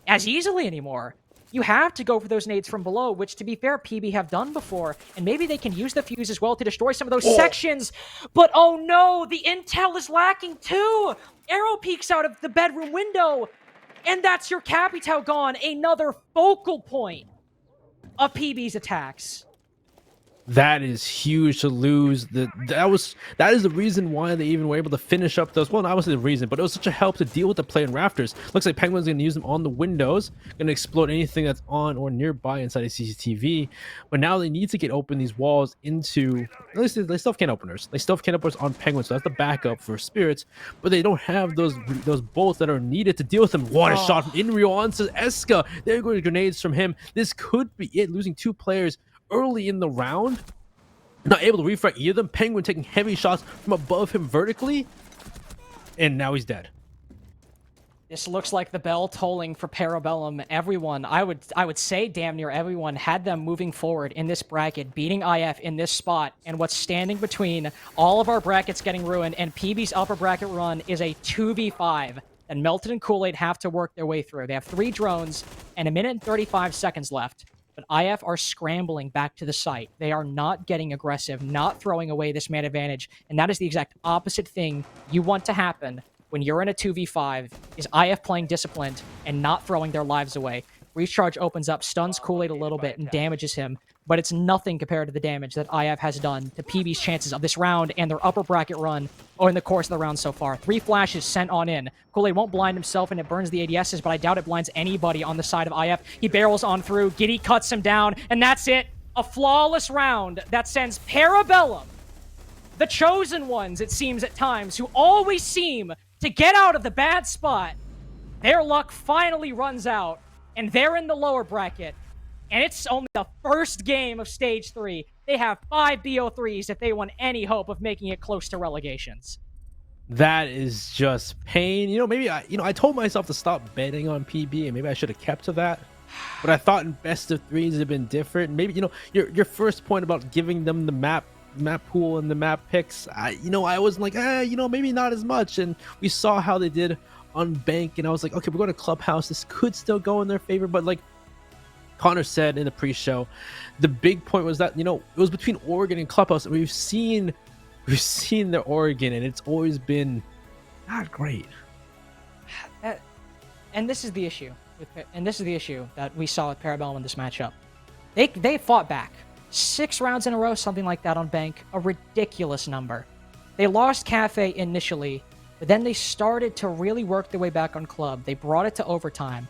as easily anymore. you have to go for those nades from below, which, to be fair, PB have done before. And maybe they can use the fuse as well to destroy some of those sections. But oh no, the intel is lacking too. Arrow peeks out of the bedroom window. And that's your Capitao gone. Another focal point of PB's attacks.
That is huge to lose. That is the reason why they even were able to finish up those. Well, not obviously the reason, but it was such a help to deal with the play in rafters. Looks like Penguin's gonna use them on the windows, gonna explode anything that's on or nearby inside a CCTV. But now they need to get open these walls into. At least they still have can openers. They still have can openers on Penguin, so that's the backup for Spirits. But they don't have those bolts that are needed to deal with them. What a shot from Inrio onto Eska. There go the grenades from him. This could be it. Losing 2 players early in the round, not able to refrag either of them. Penguin taking heavy shots from above him vertically, and now he's dead.
This looks like the bell tolling for Parabellum. Everyone, I would say damn near everyone, had them moving forward in this bracket, beating IF in this spot, and what's standing between all of our brackets getting ruined and PB's upper bracket run is a 2v5 that Melted and Kool-Aid have to work their way through. They have 3 drones and 1 minute and 35 seconds left. But IF are scrambling back to the site. They are not getting aggressive, not throwing away this man advantage, and that is the exact opposite thing you want to happen when you're in a 2v5, is IF playing disciplined and not throwing their lives away. Recharge opens up, stuns Kool-Aid a little bit, and damages him, but it's nothing compared to the damage that IF has done to PB's chances of this round and their upper bracket run in the course of the round so far. 3 flashes sent on in. Kool-Aid won't blind himself and it burns the ADSs, but I doubt it blinds anybody on the side of IF. He barrels on through, Giddy cuts him down, and that's it. A flawless round that sends Parabellum, the chosen ones, it seems at times, who always seem to get out of the bad spot. Their luck finally runs out, and they're in the lower bracket. And it's only the first game of Stage 3. They have 5 BO3s if they want any hope of making it close to relegations.
That is just pain. Maybe I told myself to stop betting on PB, and maybe I should have kept to that. But I thought in best of 3s it'd been different. Maybe your first point about giving them the map pool and the map picks. I was like, maybe not as much. And we saw how they did on Bank, and I was like, okay, we're going to Clubhouse. This could still go in their favor, but like Connor said in the pre-show, the big point was that it was between Oregon and Clubhouse, and we've seen the Oregon, and it's always been not great.
And this is the issue, that we saw with Parabellum in this matchup. They fought back 6 rounds in a row, something like that on Bank, a ridiculous number. They lost Cafe initially, but then they started to really work their way back on Club. They brought it to overtime.